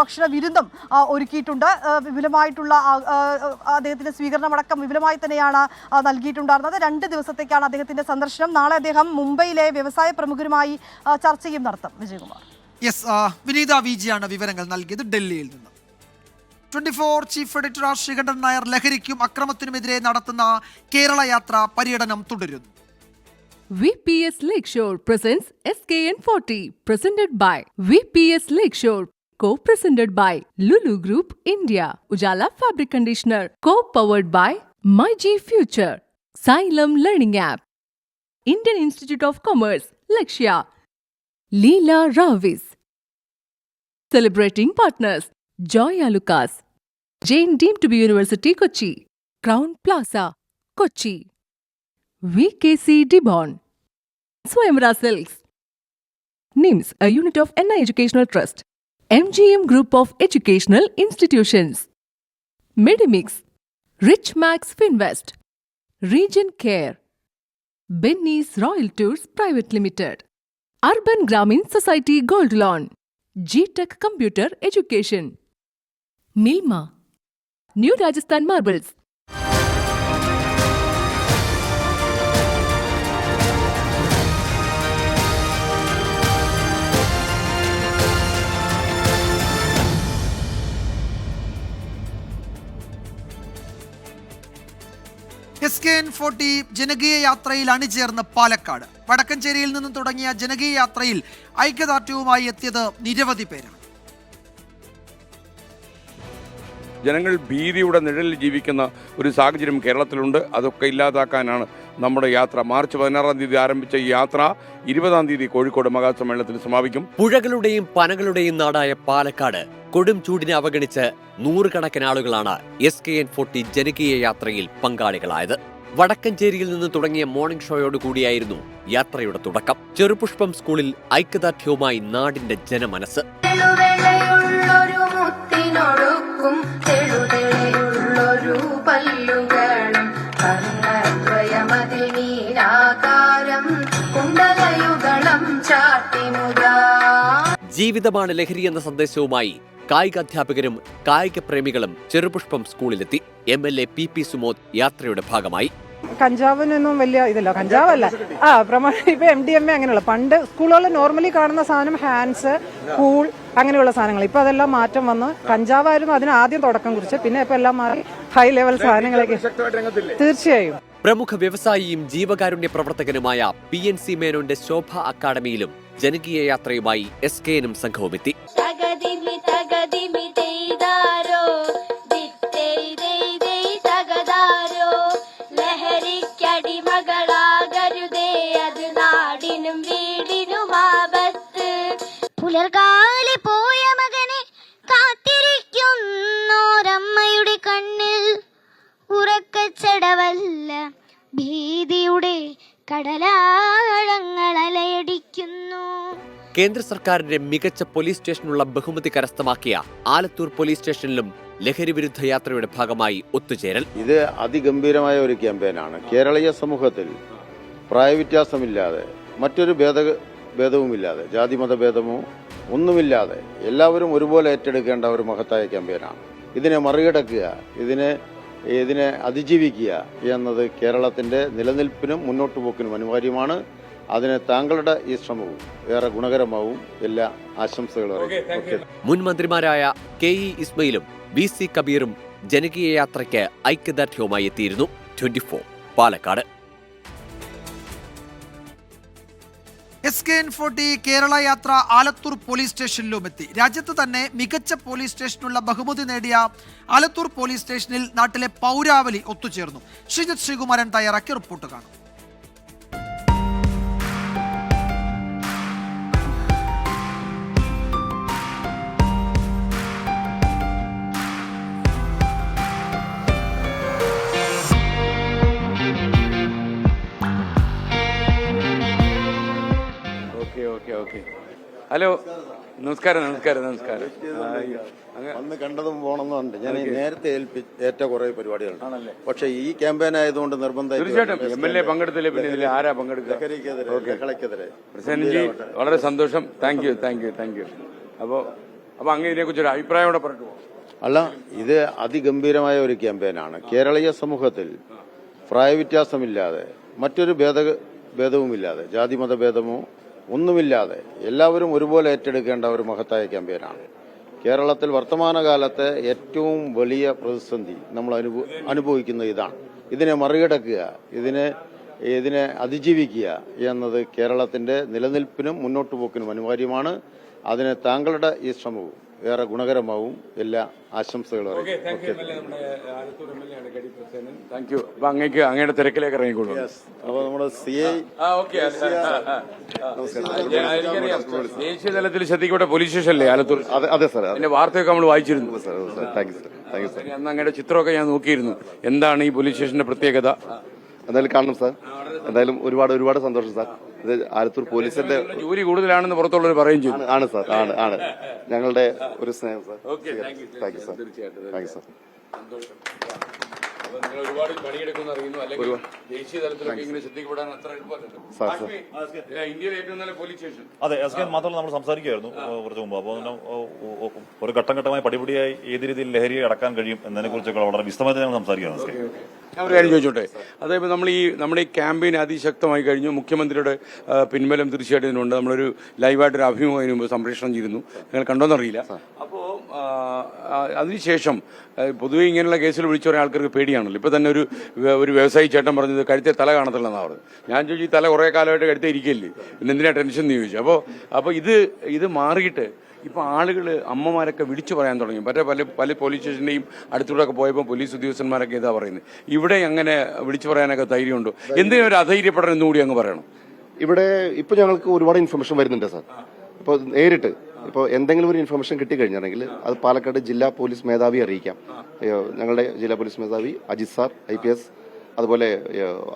Q: ഭക്ഷണ വിരുന്നും ഒരുക്കിയിട്ടുണ്ട്. വിപുലമായിട്ടുള്ള അദ്ദേഹത്തിന്റെ സ്വീകരണമടക്കം വിപുലമായി തന്നെയാണ് നൽകിയിട്ടുണ്ടായിരുന്നത്. 2 ദിവസത്തേക്കാണ് അദ്ദേഹത്തിന്റെ സന്ദർശനം. നാളെ അദ്ദേഹം മുംബൈയിലെ വ്യവസായ പ്രമുഖരുമായി ചർച്ചയും നടത്തും. വിജയകുമാർ.
A: വിനീത VG ആണ് വിവരങ്ങൾ നൽകിയത് ഡൽഹിയിൽ നിന്ന്. 24 ചീഫ് എഡിറ്റർ ശ്രീകണ്ഠൻ നായർ ലഹരിക്കും അക്രമത്തിനുമെതിരെ നടത്തുന്ന കേരള യാത്ര പര്യടനം തുടരുന്നു.
R: VPS Lakeshore presents SKN40 presented by VPS Lakeshore, co-presented by Lulu Group India, Ujala Fabric Conditioner, co-powered by MyG Future, Xylem Learning App, Indian Institute of Commerce, Lakshya, Leela Ravis. Celebrating partners, Joya Lucas, Jain Deemed to be University Kochi, Crown Plaza, Kochi, VKC Dibon, Swayamvara Silks, NIMS, a unit of NI Educational Trust, MGM Group of Educational Institutions, Medimix, Rich Max Finvest, Region Care, Benny's Royal Tours Private Limited, Urban Gramin Society Gold Loan, G-Tech Computer Education, Milma, New Rajasthan Marbles.
A: SKN40 ജനകീയ യാത്രയിൽ അണിചേർന്ന് പാലക്കാട്. വടക്കഞ്ചേരിയിൽ നിന്നും തുടങ്ങിയ ജനകീയ യാത്രയിൽ ഐക്യദാർഢ്യവുമായി എത്തിയത് നിരവധി പേരാണ്.
S: ജനങ്ങൾ ഭീതിയുടെ നിഴലിൽ ജീവിക്കുന്ന ഒരു സാഹചര്യം കേരളത്തിലുണ്ട്. അതൊക്കെ ഇല്ലാതാക്കാനാണ് നമ്മുടെ യാത്ര. മാർച്ച് 16-ാം തീയതി ആരംഭിച്ച ഈ യാത്ര 20-ാം തീയതി കോഴിക്കോട് മഹാസമ്മേളനത്തിൽ സമാപിക്കും.
T: പുഴകളുടെയും പനകളുടെയും നാടായ പാലക്കാട് കൊടും ചൂടിനെ അവഗണിച്ച് 100 കണക്കിന് ആളുകളാണ് SKN40 ജനകീയ യാത്രയിൽ പങ്കാളികളായത്. വടക്കഞ്ചേരിയിൽ നിന്ന് തുടങ്ങിയ മോർണിംഗ് ഷോയോട് കൂടിയായിരുന്നു യാത്രയുടെ തുടക്കം. ചെറുപുഷ്പം സ്കൂളിൽ ഐക്യദാർഢ്യവുമായി നാടിന്റെ ജനമനസ്.
U: കുണ്ടലയുഗളം ചാട്ടി
T: ജീവിതമാണ് ലഹരി എന്ന സന്ദേശവുമായി കായികാധ്യാപകരും കായിക പ്രേമികളും ചെറുപുഷ്പം സ്കൂളിലെത്തി. MLA PP സുമോദ് യാത്രയുടെ ഭാഗമായി.
J: കഞ്ചാവിനൊന്നും വലിയ ഇതില്ല, കഞ്ചാവല്ല ഇപ്പൊ MDMA അങ്ങനെയുള്ള പണ്ട് സ്കൂളുകളിൽ നോർമലി കാണുന്ന സാധനം ഹാൻഡ്സ്, കൂൾ അങ്ങനെയുള്ള സാധനങ്ങൾ. ഇപ്പൊ അതെല്ലാം മാറ്റം വന്ന് കഞ്ചാവായിരുന്നു അതിന് ആദ്യം തുടക്കം കുറിച്ച്, പിന്നെ ഇപ്പൊ എല്ലാം മാറി ഹൈ ലെവൽ സാധനങ്ങളൊക്കെ. തീർച്ചയായും
T: പ്രമുഖ വ്യവസായിയും ജീവകാരുണ്യ പ്രവർത്തകനുമായ PNC മേനോന്റെ ശോഭ അക്കാദമിയിലും ജനകീയ യാത്രയുമായി SKN സംഘവുമെത്തി.
U: പുലർകാലെ പോയ മകനെ കാത്തിരിക്കുന്നോരമ്മയുടെ കണ്ണിൽ ഉറക്കച്ചടവല്ല ഭീതിയുടെ കടലാഴങ്ങൾ അലയടിക്കുന്നു.
T: കേന്ദ്ര സർക്കാരിന്റെ മികച്ച പോലീസ് സ്റ്റേഷനുള്ള ബഹുമതി കരസ്ഥമാക്കിയ ആലത്തൂർ പോലീസ് സ്റ്റേഷനിലും ലഹരി വിരുദ്ധ യാത്രയുടെ ഭാഗമായി ഒത്തുചേരൽ.
V: ഇത് അതിഗംഭീരമായ ഒരു ക്യാമ്പയിനാണ്. കേരളീയ സമൂഹത്തിൽ പ്രായവ്യത്യാസമില്ലാതെ, മറ്റൊരു ഭേദവുമില്ലാതെ, ജാതി മതഭേദമോ ഒന്നുമില്ലാതെ എല്ലാവരും ഒരുപോലെ ഏറ്റെടുക്കേണ്ട ഒരു മഹത്തായ ക്യാമ്പയിനാണ്. ഇതിനെ മറികടക്കുക, ഇതിനെ അതിജീവിക്കുക എന്നത് കേരളത്തിൻ്റെ നിലനിൽപ്പിനും മുന്നോട്ട് പോക്കിനും അനിവാര്യമാണ്. അതിന് താങ്കളുടെ ഈ ശ്രമവും ഏറെ ഗുണകരമാവും. എല്ലാ ആശംസകളും.
T: മുൻ മന്ത്രിമാരായ KE ഇസ്മയിലും VC കബീറും ജനകീയ യാത്രയ്ക്ക് ഐക്യദാർഢ്യവുമായി എത്തിയിരുന്നു. 24 പാലക്കാട്.
A: SKN40 കേരള യാത്ര ആലത്തൂർ പോലീസ് സ്റ്റേഷനിലും എത്തി. രാജ്യത്ത് തന്നെ മികച്ച പോലീസ് സ്റ്റേഷനുള്ള ബഹുമതി നേടിയ ആലത്തൂർ പോലീസ് സ്റ്റേഷനിൽ നാട്ടിലെ പൗരാവലി ഒത്തുചേർന്നു. ശ്രീജിത്ത് ശ്രീകുമാരൻ തയ്യാറാക്കിയ റിപ്പോർട്ട് കാണും.
S: ഹലോ, നമസ്കാരം.
V: അന്ന് കണ്ടതും പോകണമെന്നുണ്ട്. ഞാൻ നേരത്തെ ഏറ്റ കുറെ പരിപാടികളുണ്ട്. പക്ഷെ ഈ ക്യാമ്പയിൻ ആയതുകൊണ്ട് നിർബന്ധം.
S: തീർച്ചയായിട്ടും MLA പങ്കെടുത്തില്ലേ, പിന്നെ ഇതിൽ ആരാ പങ്കെടുക്കുക? പ്രസിഡന്റ്, വളരെ സന്തോഷം. Thank you. അപ്പോൾ അങ്ങ് ഇതിനെക്കുറിച്ചൊരു അഭിപ്രായം കൂടെ പറഞ്ഞു.
V: അല്ല, ഇത് അതിഗംഭീരമായ ഒരു ക്യാമ്പയിനാണ്. കേരളീയ സമൂഹത്തിൽ പ്രായവ്യത്യാസമില്ലാതെ, മറ്റൊരു ഭേദവുമില്ലാതെ, ജാതി മതഭേദമോ ഒന്നുമില്ലാതെ എല്ലാവരും ഒരുപോലെ ഏറ്റെടുക്കേണ്ട ഒരു മഹത്തായ ക്യാമ്പയിനാണ്. കേരളത്തിൽ വർത്തമാനകാലത്തെ ഏറ്റവും വലിയ പ്രതിസന്ധി നമ്മൾ അനുഭവിക്കുന്ന ഇതാണ്. ഇതിനെ മറികടക്കുക, ഇതിനെ അതിജീവിക്കുക എന്നത് കേരളത്തിൻ്റെ നിലനിൽപ്പിനും മുന്നോട്ട് പോക്കിനും അനിവാര്യമാണ്. അതിന് താങ്കളുടെ ഈ ശ്രമവും ഏറെ ഗുണകരമാവും. എല്ലാ ആശംസകളും.
S: Thank you. അപ്പൊ അങ്ങയുടെ തിരക്കിലേക്ക് ഇറങ്ങിക്കോളൂ.
V: അപ്പോൾ നമ്മുടെ CI
S: ദേശീയ തലത്തിൽ ശ്രദ്ധിക്കപ്പെട്ട പോലീസ് സ്റ്റേഷനല്ലേ ആലത്തൂർ?
V: അതെ സാർ.
S: അതിന്റെ വാർത്തയൊക്കെ നമ്മൾ വായിച്ചിരുന്നു.
V: Thank you sir.
S: അന്ന് അങ്ങയുടെ ചിത്രമൊക്കെ ഞാൻ നോക്കിയിരുന്നു. എന്താണ് ഈ പോലീസ് സ്റ്റേഷന്റെ പ്രത്യേകത?
V: എന്തായാലും കാണണം സാർ. എന്തായാലും ഒരുപാട് സന്തോഷം സാർ. ഇത് ആലത്തൂർ പോലീസിന്റെ
S: ജോലി കൂടുതലാണെന്ന് പുറത്തുള്ളവർ പറയും ചെയ്തു.
V: ആണ് സാർ, ആണ് ഞങ്ങളുടെ ഒരു സ്നേഹം സാർ. Thank you sir.
S: നിങ്ങൾ ഒരുപാട് പണിയെടുക്കുമെന്ന് അറിയുന്നു. അല്ലെങ്കിൽ ദേശീയ തലത്തിലൊക്കെ ഇങ്ങനെ ശ്രദ്ധിക്കപ്പെടാൻ അത്ര എളുപ്പമല്ലല്ലോ. ഇന്ത്യയിലെ ഏറ്റവും നല്ല പോലീസ് സ്റ്റേഷൻ.
W: അതെ, SKN മാത്രമല്ല, നമ്മൾ സംസാരിക്കുകയായിരുന്നു കുറച്ച് മുമ്പ്. അപ്പോൾ ഒരു ഘട്ടമായി പടിപടിയായി ഏത് രീതിയിൽ ലഹരിയെ അടക്കാൻ കഴിയും എന്നതിനെ കുറിച്ചൊക്കെ വളരെ വിശദമായി ഞങ്ങൾ സംസാരിക്കുകയാണ്.
S: ഞാൻ ഒരു കാര്യം ചോദിച്ചോട്ടെ, അതായത് നമ്മുടെ ഈ ക്യാമ്പയിൻ അതിശക്തമായി കഴിഞ്ഞു. മുഖ്യമന്ത്രിയുടെ പിൻബലം തീർച്ചയായിട്ടും ഇതിനുണ്ട്. നമ്മളൊരു ലൈവായിട്ടൊരു അഭിമുഖം മുമ്പ് സംപ്രേഷണം ചെയ്തിരുന്നു. നിങ്ങൾ കണ്ടോന്നറിയില്ല. അപ്പോൾ അതിനുശേഷം പൊതുവെ ഇങ്ങനെയുള്ള കേസിൽ വിളിച്ചു പറയാൻ ആൾക്കാർക്ക് പേടിയാണല്ലോ. ഇപ്പോൾ തന്നെ ഒരു വ്യവസായി ചേട്ടൻ പറഞ്ഞത് കഴുത്തെ തല കാണത്തില്ലെന്നാണ് പറഞ്ഞത്. ഞാൻ ചോദിച്ചു, ഈ തല കുറേ കാലമായിട്ട് കഴുത്തെ ഇരിക്കില്ലേ, പിന്നെ എന്തിനാ ടെൻഷൻ എന്ന് ചോദിച്ചു. അപ്പോൾ ഇത് മാറിയിട്ട് ഇപ്പോൾ ആളുകൾ, അമ്മമാരൊക്കെ വിളിച്ചു പറയാൻ തുടങ്ങി. പല പോലീസ് സ്റ്റേഷൻ്റെയും അടുത്തൂടെയൊക്കെ പോയപ്പോൾ പോലീസ് ഉദ്യോഗസ്ഥന്മാരൊക്കെ ഇതാ പറയുന്നത്. ഇവിടെ അങ്ങനെ വിളിച്ചു പറയാനൊക്കെ ധൈര്യമുണ്ടോ? എന്തിനാ ഒരു അധൈര്യപ്പെടണം എന്നുകൂടി അങ്ങ് പറയണം.
V: ഇവിടെ ഇപ്പോൾ ഞങ്ങൾക്ക് ഒരുപാട് ഇൻഫർമേഷൻ വരുന്നുണ്ട് സാർ. ഇപ്പോൾ നേരിട്ട് എന്തെങ്കിലും ഒരു ഇൻഫർമേഷൻ കിട്ടിക്കഴിഞ്ഞാണെങ്കിൽ അത് പാലക്കാട് ജില്ലാ പോലീസ് മേധാവി അറിയിക്കാം. ഞങ്ങളുടെ ജില്ലാ പോലീസ് മേധാവി അജിത് സാർ IPS, അതുപോലെ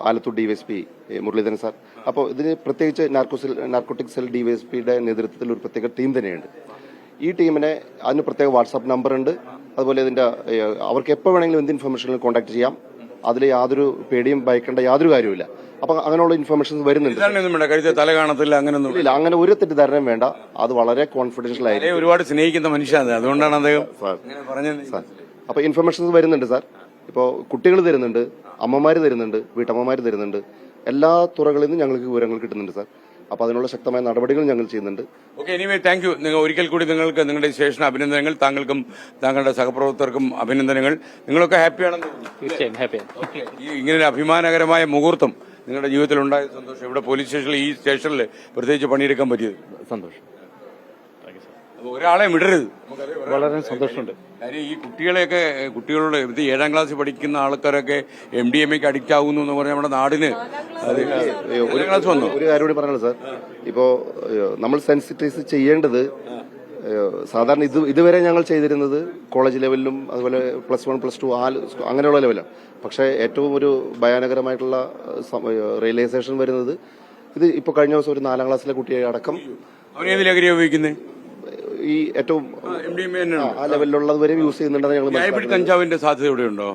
V: ആലത്തൂർ DYSP മുരളീധരൻ സാർ. അപ്പോൾ ഇതിന് പ്രത്യേകിച്ച് നാർക്കോട്ടിക് സെൽ DYSPയുടെ നേതൃത്വത്തിൽ ഒരു പ്രത്യേക ടീം തന്നെയുണ്ട്. ഈ ടീമിനെ അതിന് പ്രത്യേക വാട്സാപ്പ് നമ്പർ ഉണ്ട്. അതുപോലെ അവർക്ക് എപ്പോൾ വേണമെങ്കിലും എന്ത് ഇൻഫർമേഷനിൽ കോൺടാക്ട് ചെയ്യാം. അതിൽ യാതൊരു പേടിയും ഭയക്കേണ്ട യാതൊരു കാര്യമില്ല. അപ്പം അങ്ങനെയുള്ള ഇൻഫർമേഷൻസ് വരുന്നുണ്ട്.
S: തല കാണത്തില്ല, അങ്ങനെയൊന്നും
V: ഇല്ല, അങ്ങനെ ഒരു തെറ്റിദ്ധാരണയും വേണ്ട. അത് വളരെ കോൺഫിഡൻഷ്യൽ ആയിരിക്കും.
S: ഒരുപാട് സ്നേഹിക്കുന്ന മനുഷ്യനാണ്, അതുകൊണ്ടാണ് അദ്ദേഹം പറഞ്ഞത്.
V: സാർ, അപ്പോൾ ഇൻഫർമേഷൻസ് വരുന്നുണ്ട് സാർ. ഇപ്പോൾ കുട്ടികൾ തരുന്നുണ്ട്, അമ്മമാർ തരുന്നുണ്ട്, വീട്ടമ്മമാർ തരുന്നുണ്ട്. എല്ലാ തുറകളിൽ നിന്നും ഞങ്ങൾക്ക് വിവരങ്ങൾ കിട്ടുന്നുണ്ട് സാർ. അപ്പോൾ അതിനുള്ള ശക്തമായ നടപടികൾ ഞങ്ങൾ ചെയ്യുന്നുണ്ട്.
S: Okay, anyway thank you. നിങ്ങൾ ഒരിക്കൽ കൂടി നിങ്ങൾക്ക് നിങ്ങളുടെ സ്റ്റേഷന് അഭിനന്ദനങ്ങൾ. താങ്കൾക്കും താങ്കളുടെ സഹപ്രവർത്തകർക്കും അഭിനന്ദനങ്ങൾ. നിങ്ങളൊക്കെ ഹാപ്പിയാണെന്ന്?
B: തീർച്ചയായും ഹാപ്പിയാണ്.
S: ഓക്കെ, ഇങ്ങനൊരു അഭിമാനകരമായ മുഹൂർത്തം നിങ്ങളുടെ ജീവിതത്തിൽ ഉണ്ടായ സന്തോഷം. ഇവിടെ പോലീസ് സ്റ്റേഷനിൽ, ഈ സ്റ്റേഷനിൽ പ്രത്യേകിച്ച് പണിയെടുക്കാൻ പറ്റിയത്
B: സന്തോഷം.
S: അപ്പോൾ ഒരാളെ വിടരുത്.
B: വളരെ സന്തോഷമുണ്ട്.
S: കാര്യം ഈ കുട്ടികളുടെ ഇത് 7ാം ക്ലാസ്സിൽ പഠിക്കുന്ന ആൾക്കാരൊക്കെ MDMA അഡിക്റ്റ് ആകുന്നു എന്ന് പറഞ്ഞാൽ നമ്മുടെ നാടിന്
V: ഒരു ക്ലാസ് വന്നു. ഒരു കാര്യം കൂടി പറഞ്ഞല്ലോ സാർ, ഇപ്പോൾ നമ്മൾ സെൻസിറ്റൈസ് ചെയ്യേണ്ടത് സാധാരണ ഇതുവരെ ഞങ്ങൾ ചെയ്തിരുന്നത് കോളേജ് ലെവലിലും അതുപോലെ +1 +2 അങ്ങനെയുള്ള ലെവലാണ്. പക്ഷേ ഏറ്റവും ഒരു ഭയാനകരമായിട്ടുള്ള റിയലൈസേഷൻ വരുന്നത് ഇത് ഇപ്പോൾ കഴിഞ്ഞ ദിവസം ഒരു 4ാം ക്ലാസ്സിലെ കുട്ടിയെ അടക്കം ഈ ഏറ്റവും ആ ലെവലിലുള്ളത് വരെ യൂസ് ചെയ്യുന്നുണ്ടെന്ന് ഞങ്ങൾ.
S: കഞ്ചാവിന്റെ സാധ്യത ഇവിടെ ഉണ്ടോ?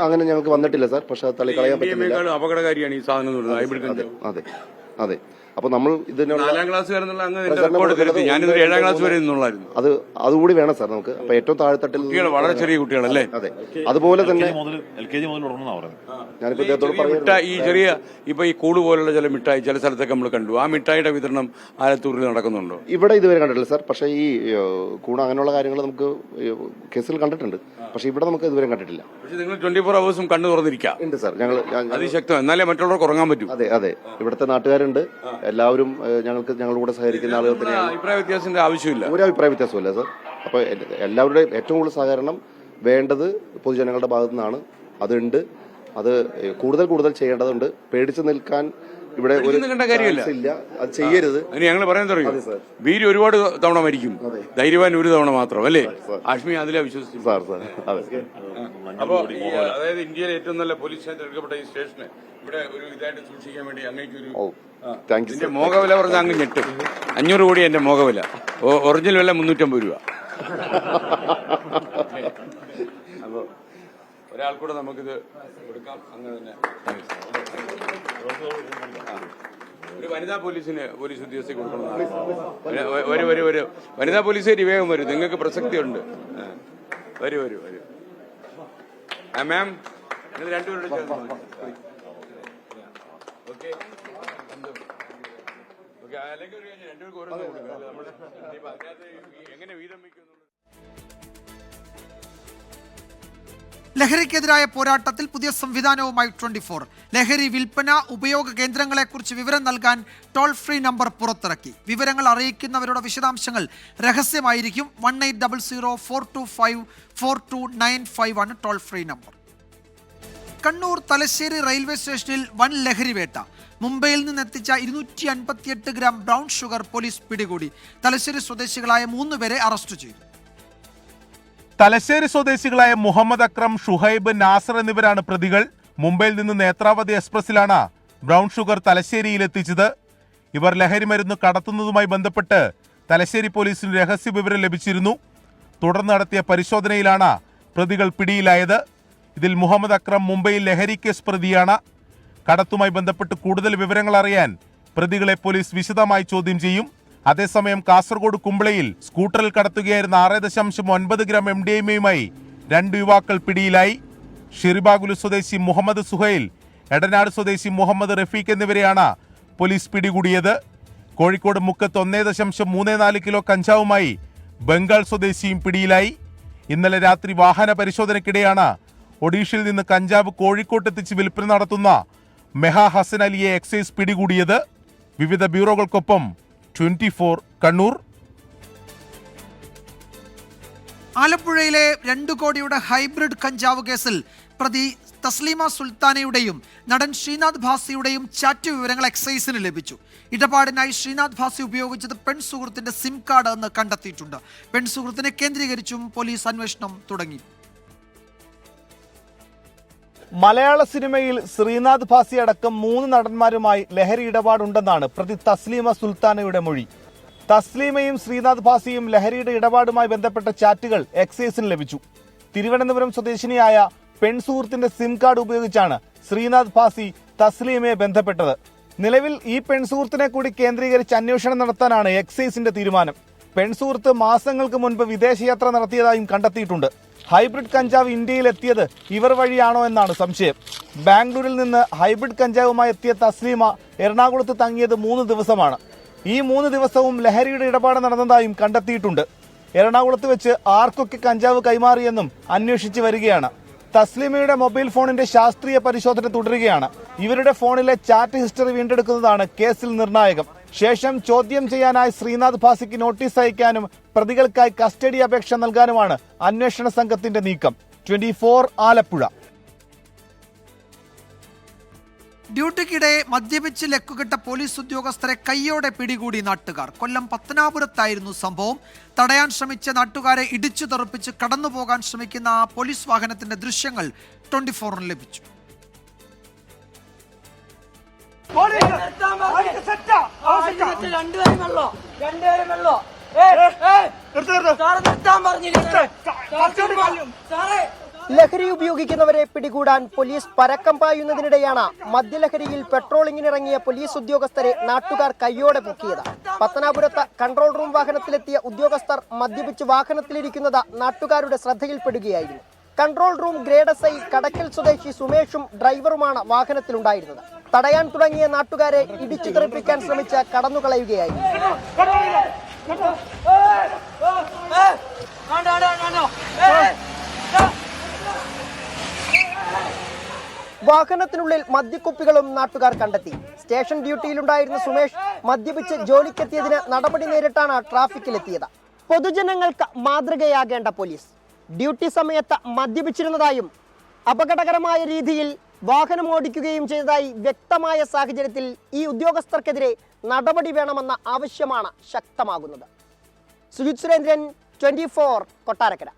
V: അങ്ങനെ ഞങ്ങൾക്ക് വന്നിട്ടില്ല സാർ. പക്ഷെ അത് തള്ളിക്കളയാൻ പറ്റില്ല.
S: അപകടകാരിയാണ് ഈ സാധനം.
V: അതെ അതെ. അപ്പോൾ നമ്മൾ ഇതിനുള്ള
S: 4ാം ക്ലാസ് ഞാനിത് 7ാം ക്ലാസ് വരെ നിന്നുള്ളായിരുന്നു.
V: അത് അതുകൂടി വേണം സാർ നമുക്ക്. അപ്പൊ ഏറ്റവും താഴെത്തട്ടിൽ
S: വളരെ ചെറിയ കുട്ടികളല്ലേ?
V: അതെ. അതുപോലെ തന്നെ
W: LKG മുതൽ
V: ഞാനിപ്പോ ഇദ്ദേഹത്തോട്
S: ഈ ചെറിയ ഇപ്പൊ ഈ കൂട് പോലുള്ള ചില മിഠായി ചില സ്ഥലത്തൊക്കെ നമ്മൾ കണ്ടു. ആ മിഠായിയുടെ വിതരണം ആലത്തൂരിൽ നടക്കുന്നുണ്ടോ?
V: ഇവിടെ ഇതുവരെ കണ്ടിട്ടില്ല സാർ. പക്ഷേ ഈ കൂട് അങ്ങനെയുള്ള കാര്യങ്ങൾ നമുക്ക് കേസിൽ കണ്ടിട്ടുണ്ട്. പക്ഷെ ഇവിടെ നമുക്ക് ഇതുവരെ കണ്ടിട്ടില്ല.
S: പക്ഷെ നിങ്ങൾ 24 hours കണ്ണു തുറന്നിരിക്കാം.
V: ഉണ്ട് സാർ. ഞങ്ങൾ
S: അതിശക്തം, എന്നാലേ മറ്റുള്ളവർക്ക് ഉറങ്ങാൻ പറ്റൂ.
V: അതെ അതെ. ഇവിടുത്തെ നാട്ടുകാരുണ്ട്, എല്ലാവരും ഞങ്ങളുടെ കൂടെ സഹകരിക്കുന്ന ആളുകൾ തന്നെയാണ്.
S: അഭിപ്രായ വ്യത്യാസത്തിന്റെ ആവശ്യമില്ല.
V: ഒരു അഭിപ്രായ വ്യത്യാസമില്ല സാർ. അപ്പോൾ എല്ലാവരുടെയും ഏറ്റവും കൂടുതൽ സഹകരണം വേണ്ടത് പൊതുജനങ്ങളുടെ ഭാഗത്തു നിന്നാണ്. അതുണ്ട്. അത് കൂടുതൽ ചെയ്യേണ്ടതുണ്ട്. പേടിച്ചു നിൽക്കാൻ ഇവിടെ ഒരു ഇല്ല. അത് ചെയ്യരുത്.
S: ഞങ്ങൾ പറയാൻ തുടങ്ങി. വീര് ഒരുപാട് തവണ മരിക്കും, ധൈര്യവാൻ ഒരു തവണ മാത്രം, അല്ലേ? ആഷ്മി അതിലെ വിശ്വസിച്ചു
V: സാർ. അതെ.
S: അപ്പോൾ അതായത് ഇന്ത്യയിലെ ഏറ്റവും നല്ല പോലീസ് തിരഞ്ഞെടുക്കപ്പെട്ട ഈ സ്റ്റേഷന് ഇവിടെ ഒരു ഇതായിട്ട് സൂക്ഷിക്കാൻ വേണ്ടി അങ്ങേക്കൊരു മോഹവില പറഞ്ഞാൽ അങ്ങ് ഞെട്ടും. 500 കോടി എന്റെ മോഹവില. ഒറിജിനൽ വില 350 രൂപ. അപ്പോ ഒരാൾക്കൂടെ നമുക്കിത് കൊടുക്കാം. അങ്ങനെ തന്നെ ഒരു വനിതാ പോലീസ് ഉദ്യോഗസ്ഥ കൊടുക്കണം. ഒരു വനിതാ പോലീസുകാരി വേഗം വരും. നിങ്ങൾക്ക് പ്രസക്തിയുണ്ട്. വരൂ. മാം, രണ്ടുപേരുടെ ഓക്കെ. അല്ലെങ്കിൽ രണ്ടുപേർക്ക് ഓരോന്ന് കൊടുക്കാം. എങ്ങനെ വീതം വയ്ക്കുന്നു?
A: ലഹരിക്കെതിരായ പോരാട്ടത്തിൽ പുതിയ സംവിധാനവുമായി 24. ലഹരി വിൽപ്പന ഉപയോഗ കേന്ദ്രങ്ങളെക്കുറിച്ച് വിവരം നൽകാൻ ടോൾ ഫ്രീ നമ്പർ പുറത്തിറക്കി. വിവരങ്ങൾ അറിയിക്കുന്നവരുടെ വിശദാംശങ്ങൾ രഹസ്യമായിരിക്കും. 1800-425-4295 ആണ് toll free number. Kannur Thalassery railway സ്റ്റേഷനിൽ വൻ ലഹരി വേട്ട. മുംബൈയിൽ നിന്നെത്തിച്ച 258 ഗ്രാം ബ്രൗൺ ഷുഗർ പോലീസ് പിടികൂടി. തലശ്ശേരി സ്വദേശികളായ 3 പേരെ അറസ്റ്റ് ചെയ്തു.
G: തലശ്ശേരി സ്വദേശികളായ മുഹമ്മദ് അക്രം, ഷുഹൈബ്, നാസർ എന്നിവരാണ് പ്രതികൾ. മുംബൈയിൽ നിന്ന് നേത്രാവതി എക്സ്പ്രസിലാണ് ബ്രൗൺ ഷുഗർ തലശ്ശേരിയിൽ എത്തിച്ചത്. ഇവർ ലഹരി മരുന്ന് കടത്തുന്നതുമായി ബന്ധപ്പെട്ട് തലശ്ശേരി പോലീസിന് രഹസ്യ വിവരം ലഭിച്ചിരുന്നു. തുടർന്ന് നടത്തിയ പരിശോധനയിലാണ് പ്രതികൾ പിടിയിലായത്. ഇതിൽ മുഹമ്മദ് അക്രം മുംബൈയിൽ ലഹരി കേസ് പ്രതിയാണ്. കടത്തുമായി ബന്ധപ്പെട്ട് കൂടുതൽ വിവരങ്ങൾ അറിയാൻ പ്രതികളെ പോലീസ് വിശദമായി ചോദ്യം ചെയ്യും. അതേസമയം കാസർഗോഡ് കുമ്പളയിൽ സ്കൂട്ടറിൽ കടത്തുകയായിരുന്ന 6.9 ഗ്രാം MDMA-യുമായി 2 യുവാക്കൾ പിടിയിലായി. ഷിറിബാഗുലു സ്വദേശി മുഹമ്മദ് സുഹൈൽ, എടനാട് സ്വദേശി മുഹമ്മദ് റഫീഖ് എന്നിവരെയാണ് പോലീസ് പിടികൂടിയത്. കോഴിക്കോട് മുക്കത്ത് 1.34 കിലോ കഞ്ചാവുമായി ബംഗാൾ സ്വദേശിയും പിടിയിലായി. ഇന്നലെ രാത്രി വാഹന പരിശോധനയ്ക്കിടെയാണ് ഒഡീഷയിൽ നിന്ന് കഞ്ചാവ് കോഴിക്കോട്ടെത്തിച്ച് വിൽപ്പന നടത്തുന്ന മെഹാ ഹസൻ അലിയെ എക്സൈസ് പിടികൂടിയത്. വിവിധ ബ്യൂറോകൾക്കൊപ്പം 24 കണ്ണൂർ.
A: ആലപ്പുഴയിലെ 2 കോടിയുടെ ഹൈബ്രിഡ് കഞ്ചാവ് കേസിൽ പ്രതി തസ്ലീമ സുൽത്താനയുടെയും നടൻ ശ്രീനാഥ് ഭാസിയുടെയും ചാറ്റ് വിവരങ്ങൾ എക്സൈസിന് ലഭിച്ചു. ഇടപാടിനായി ശ്രീനാഥ് ഭാസി ഉപയോഗിച്ചത് പെൺസുഹൃത്തിന്റെ സിം കാർഡ് എന്ന് കണ്ടെത്തിയിട്ടുണ്ട്. പെൺസുഹൃത്തിനെ കേന്ദ്രീകരിച്ചും പോലീസ് അന്വേഷണം തുടങ്ങി.
C: മലയാള സിനിമയിൽ ശ്രീനാഥ് ഭാസി അടക്കം 3 നടന്മാരുമായി ലഹരി ഇടപാടുണ്ടെന്നാണ് പ്രതി തസ്ലീമ സുൽത്താനയുടെ മൊഴി. തസ്ലീമയും ശ്രീനാഥ് ഭാസിയും ലഹരിയുടെ ഇടപാടുമായി ബന്ധപ്പെട്ട ചാറ്റുകൾ എക്സൈസിന് ലഭിച്ചു. തിരുവനന്തപുരം സ്വദേശിനിയായ പെൺസുഹൃത്തിന്റെ സിം കാർഡ് ഉപയോഗിച്ചാണ് ശ്രീനാഥ് ഭാസി തസ്ലീമയെ ബന്ധപ്പെട്ടത്. നിലവിൽ ഈ പെൺസുഹൃത്തിനെ കൂടി കേന്ദ്രീകരിച്ച് അന്വേഷണം നടത്താനാണ് എക്സൈസിന്റെ തീരുമാനം. പെൺസുഹൃത്ത് മാസങ്ങൾക്ക് മുൻപ് വിദേശയാത്ര നടത്തിയതായും കണ്ടെത്തിയിട്ടുണ്ട്. ഹൈബ്രിഡ് കഞ്ചാവ് ഇന്ത്യയിൽ എത്തിയത് ഇവർ വഴിയാണോ എന്നാണ് സംശയം. ബാംഗ്ലൂരിൽ നിന്ന് ഹൈബ്രിഡ് കഞ്ചാവുമായി എത്തിയ തസ്ലീമ എറണാകുളത്ത് തങ്ങിയത് 3 ദിവസമാണ്. ഈ 3 ദിവസവും ലഹരിയുടെ ഇടപാട് നടന്നതായും കണ്ടെത്തിയിട്ടുണ്ട്. എറണാകുളത്ത് വെച്ച് ആർക്കൊക്കെ കഞ്ചാവ് കൈമാറിയെന്നും അന്വേഷിച്ചു വരികയാണ്. തസ്ലീമയുടെ മൊബൈൽ ഫോണിന്റെ ശാസ്ത്രീയ പരിശോധന തുടരുകയാണ്. ഇവരുടെ ഫോണിലെ ചാറ്റ് ഹിസ്റ്ററി വീണ്ടെടുക്കുന്നതാണ് കേസിൽ നിർണായകം. ശേഷം ചോദ്യം ചെയ്യാനായി ശ്രീനാഥ് ഭാസിക്ക് നോട്ടീസ് അയക്കാനും പ്രതികൾക്കായി കസ്റ്റഡി അപേക്ഷ നൽകാനുമാണ് അന്വേഷണ സംഘത്തിന്റെ നീക്കം. 24 ആലപ്പുഴ.
A: ഡ്യൂട്ടിക്കിടെ മദ്യപിച്ച് ലക്കുകെട്ട പോലീസ് ഉദ്യോഗസ്ഥരെ കയ്യോടെ പിടികൂടി നാട്ടുകാർ. കൊല്ലം പത്തനാപുരത്തായിരുന്നു സംഭവം. തടയാൻ ശ്രമിച്ച നാട്ടുകാരെ ഇടിച്ചു തെറിപ്പിച്ച് കടന്നുപോകാൻ ശ്രമിക്കുന്ന പോലീസ് വാഹനത്തിന്റെ ദൃശ്യങ്ങൾ 24 ലഭിച്ചു.
D: ലഹരി ഉപയോഗിക്കുന്നവരെ പിടികൂടാൻ പോലീസ് പരക്കം പായുന്നതിനിടെയാണ് മദ്യലഹരിയിൽ പെട്രോളിങ്ങിനിറങ്ങിയ പോലീസ് ഉദ്യോഗസ്ഥരെ നാട്ടുകാർ കയ്യോടെ പൊക്കിയത്. പത്തനാപുരത്ത് കൺട്രോൾ റൂം വാഹനത്തിലെത്തിയ ഉദ്യോഗസ്ഥർ മദ്യപിച്ച് വാഹനത്തിലിരിക്കുന്നത് നാട്ടുകാരുടെ ശ്രദ്ധയിൽപ്പെടുകയായിരുന്നു. കൺട്രോൾ റൂം ഗ്രേഡ് SI കടക്കൽ സ്വദേശി സുമേഷും ഡ്രൈവറുമാണ് വാഹനത്തിലുണ്ടായിരുന്നത്. തടയാൻ തുടങ്ങിയ നാട്ടുകാരെ ഇടിച്ചു തെറിപ്പിക്കാൻ ശ്രമിച്ച് കടന്നുകളയുകയായിരുന്നു. വാഹനത്തിനുള്ളിൽ മദ്യക്കുപ്പികളും നാട്ടുകാർ കണ്ടെത്തി. സ്റ്റേഷൻ ഡ്യൂട്ടിയിലുണ്ടായിരുന്ന സുമേഷ് മദ്യപിച്ച് ജോലിക്കെത്തിയതിന് നടപടി നേരിട്ടാണ് ട്രാഫിക്കിലെത്തിയത്. പൊതുജനങ്ങൾക്ക് മാതൃകയാകേണ്ട പോലീസ് ഡ്യൂട്ടി സമയത്ത് മദ്യപിച്ചിരുന്നതായും അപകടകരമായ രീതിയിൽ വാഹനം ഓടിക്കുകയും ചെയ്തതായി വ്യക്തമായ സാഹചര്യത്തിൽ ഈ ഉദ്യോഗസ്ഥർക്കെതിരെ നടപടി വേണമെന്ന ആവശ്യമാണ് ശക്തമാകുന്നത്. സുജിത് സുരേന്ദ്രൻ, 24 കൊട്ടാരക്കര.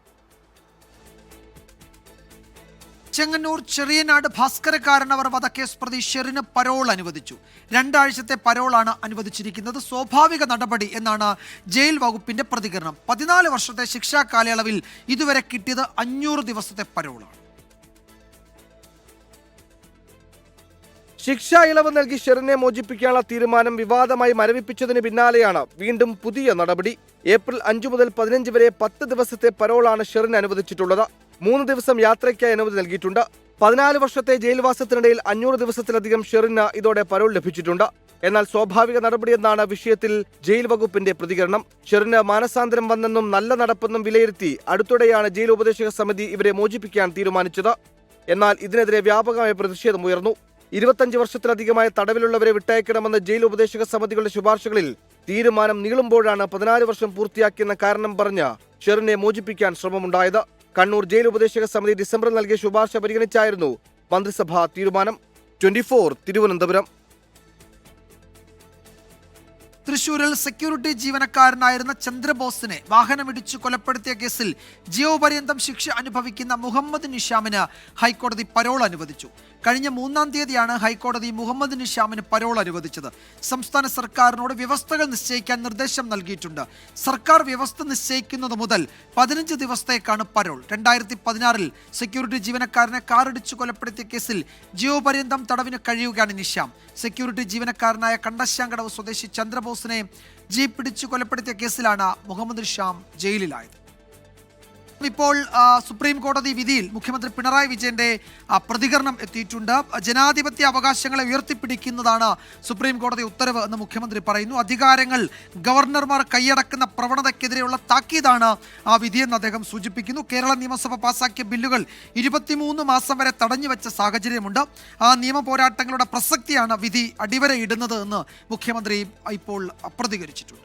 A: ചെങ്ങന്നൂർ ചെറിയനാട് ഭാസ്കരക്കാരനവർ വധക്കേസ് പ്രതി ഷെറിന് പരോൾ അനുവദിച്ചു. 2 ആഴ്ചത്തെ പരോളാണ് അനുവദിച്ചിരിക്കുന്നത്. സ്വാഭാവിക നടപടി എന്നാണ് ജയിൽ വകുപ്പിന്റെ പ്രതികരണം. 14 വർഷത്തെ ശിക്ഷാ കാലയളവിൽ ഇതുവരെ കിട്ടിയത് 500 ദിവസത്തെ പരോളാണ്.
L: ശിക്ഷാ ഇളവ് നൽകി ഷെറിനെ മോചിപ്പിക്കാനുള്ള തീരുമാനം വിവാദമായി മരവിപ്പിച്ചതിന് പിന്നാലെയാണ് വീണ്ടും പുതിയ നടപടി. ഏപ്രിൽ 5 മുതൽ 15 വരെ 10 ദിവസത്തെ പരോളാണ് ഷെറിന് അനുവദിച്ചിട്ടുള്ളത്. 3 ദിവസം യാത്രയ്ക്കായി അനുമതി നൽകിയിട്ടുണ്ട്. 14 വർഷത്തെ ജയിൽവാസത്തിനിടയിൽ 500 ദിവസത്തിലധികം ഷെറിന് ഇതോടെ പരോൾ ലഭിച്ചിട്ടുണ്ട്. എന്നാൽ സ്വാഭാവിക നടപടിയെന്നാണ് വിഷയത്തിൽ ജയിൽ വകുപ്പിന്റെ പ്രതികരണം. ഷെറിന് മാനസാന്തരം വന്നെന്നും നല്ല നടപ്പെന്നും വിലയിരുത്തി അടുത്തിടെയാണ് ജയിൽ ഉപദേശക സമിതി ഇവരെ മോചിപ്പിക്കാൻ തീരുമാനിച്ചത്. എന്നാൽ ഇതിനെതിരെ വ്യാപകമായ പ്രതിഷേധമുയർന്നു. 25 വർഷത്തിലധികമായ തടവിലുള്ളവരെ വിട്ടയക്കണമെന്ന ജയിൽ ഉപദേശക സമിതികളുടെ ശുപാർശകളിൽ തീരുമാനം നീളുമ്പോഴാണ് 14 വർഷം പൂർത്തിയാക്കിയെന്ന കാരണം പറഞ്ഞ് ഷെറിനെ മോചിപ്പിക്കാൻ ശ്രമമുണ്ടായത്. കണ്ണൂർ ജയിൽ ഉപദേശക സമിതി ഡിസംബറിൽ നൽകിയ ശുപാർശ പരിഗണിച്ചായിരുന്നു മന്ത്രിസഭാ തീരുമാനം. 24 തിരുവനന്തപുരം.
A: തൃശൂരിൽ സെക്യൂരിറ്റി ജീവനക്കാരനായിരുന്ന ചന്ദ്രബോസിനെ വാഹനമിടിച്ചു കൊലപ്പെടുത്തിയ കേസിൽ ജീവപര്യന്തം ശിക്ഷ അനുഭവിക്കുന്ന മുഹമ്മദ് നിഷാമിന് ഹൈക്കോടതി പരോൾ അനുവദിച്ചു. കഴിഞ്ഞ 3-ാം തീയതിയാണ് ഹൈക്കോടതി മുഹമ്മദ് നിഷാമിന് പരോൾ അനുവദിച്ചത്. സംസ്ഥാന സർക്കാരിനോട് വ്യവസ്ഥകൾ നിശ്ചയിക്കാൻ നിർദ്ദേശം നൽകിയിട്ടുണ്ട്. സർക്കാർ വ്യവസ്ഥ നിശ്ചയിക്കുന്നത് മുതൽ 15 ദിവസത്തേക്കാണ് പരോൾ. 2016-ൽ സെക്യൂരിറ്റി ജീവനക്കാരനെ കാറിടിച്ചു കൊലപ്പെടുത്തിയ കേസിൽ ജീവപര്യന്തം തടവിന് കഴിയുകയാണ് നിഷാം. സെക്യൂരിറ്റി ജീവനക്കാരനായ കണ്ടശ്ശാങ്കടവ് സ്വദേശി ചന്ദ്രബോസിനെ ജീപ്പ് പിടിച്ചു കൊലപ്പെടുത്തിയ കേസിലാണ് മുഹമ്മദ് നിഷാം ജയിലിലായത്. ഇപ്പോൾ സുപ്രീം കോടതി വിധിയിൽ മുഖ്യമന്ത്രി പിണറായി വിജയന്റെ പ്രതികരണം എത്തിയിട്ടുണ്ട്. ജനാധിപത്യ അവകാശങ്ങളെ ഉയർത്തിപ്പിടിക്കുന്നതാണ് സുപ്രീം കോടതി ഉത്തരവ് എന്ന് മുഖ്യമന്ത്രി പറയുന്നു. അധികാരങ്ങൾ ഗവർണർമാർ കൈയടക്കുന്ന പ്രവണതയ്ക്കെതിരെയുള്ള താക്കീതാണ് ആ വിധിയെന്ന് അദ്ദേഹം സൂചിപ്പിക്കുന്നു. കേരള നിയമസഭ പാസാക്കിയ ബില്ലുകൾ 23 മാസം വരെ തടഞ്ഞുവെച്ച സാഹചര്യമുണ്ട്. ആ നിയമ പോരാട്ടങ്ങളുടെ പ്രസക്തിയാണ് വിധി അടിവരയിടുന്നത് എന്ന് മുഖ്യമന്ത്രി ഇപ്പോൾ പ്രതികരിച്ചിട്ടുണ്ട്.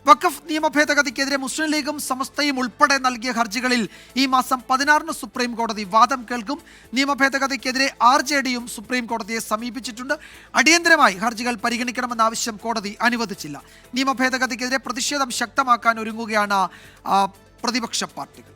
A: വഖഫ് നിയമ ഭേദഗതിക്കെതിരെ മുസ്ലിം ലീഗും സമസ്തയും ഉൾപ്പെടെ നൽകിയ ഹർജികളിൽ ഈ മാസം 16-ന് സുപ്രീം കോടതി വാദം കേൾക്കും. നിയമ ഭേദഗതിക്കെതിരെ RJDയും സുപ്രീം കോടതിയെ സമീപിച്ചിട്ടുണ്ട്. അടിയന്തരമായി ഹർജികൾ പരിഗണിക്കണമെന്ന ആവശ്യം കോടതി അനുവദിച്ചില്ല. നിയമ ഭേദഗതിക്കെതിരെ പ്രതിഷേധം ശക്തമാക്കാൻ ഒരുങ്ങുകയാണ് പ്രതിപക്ഷ പാർട്ടികൾ.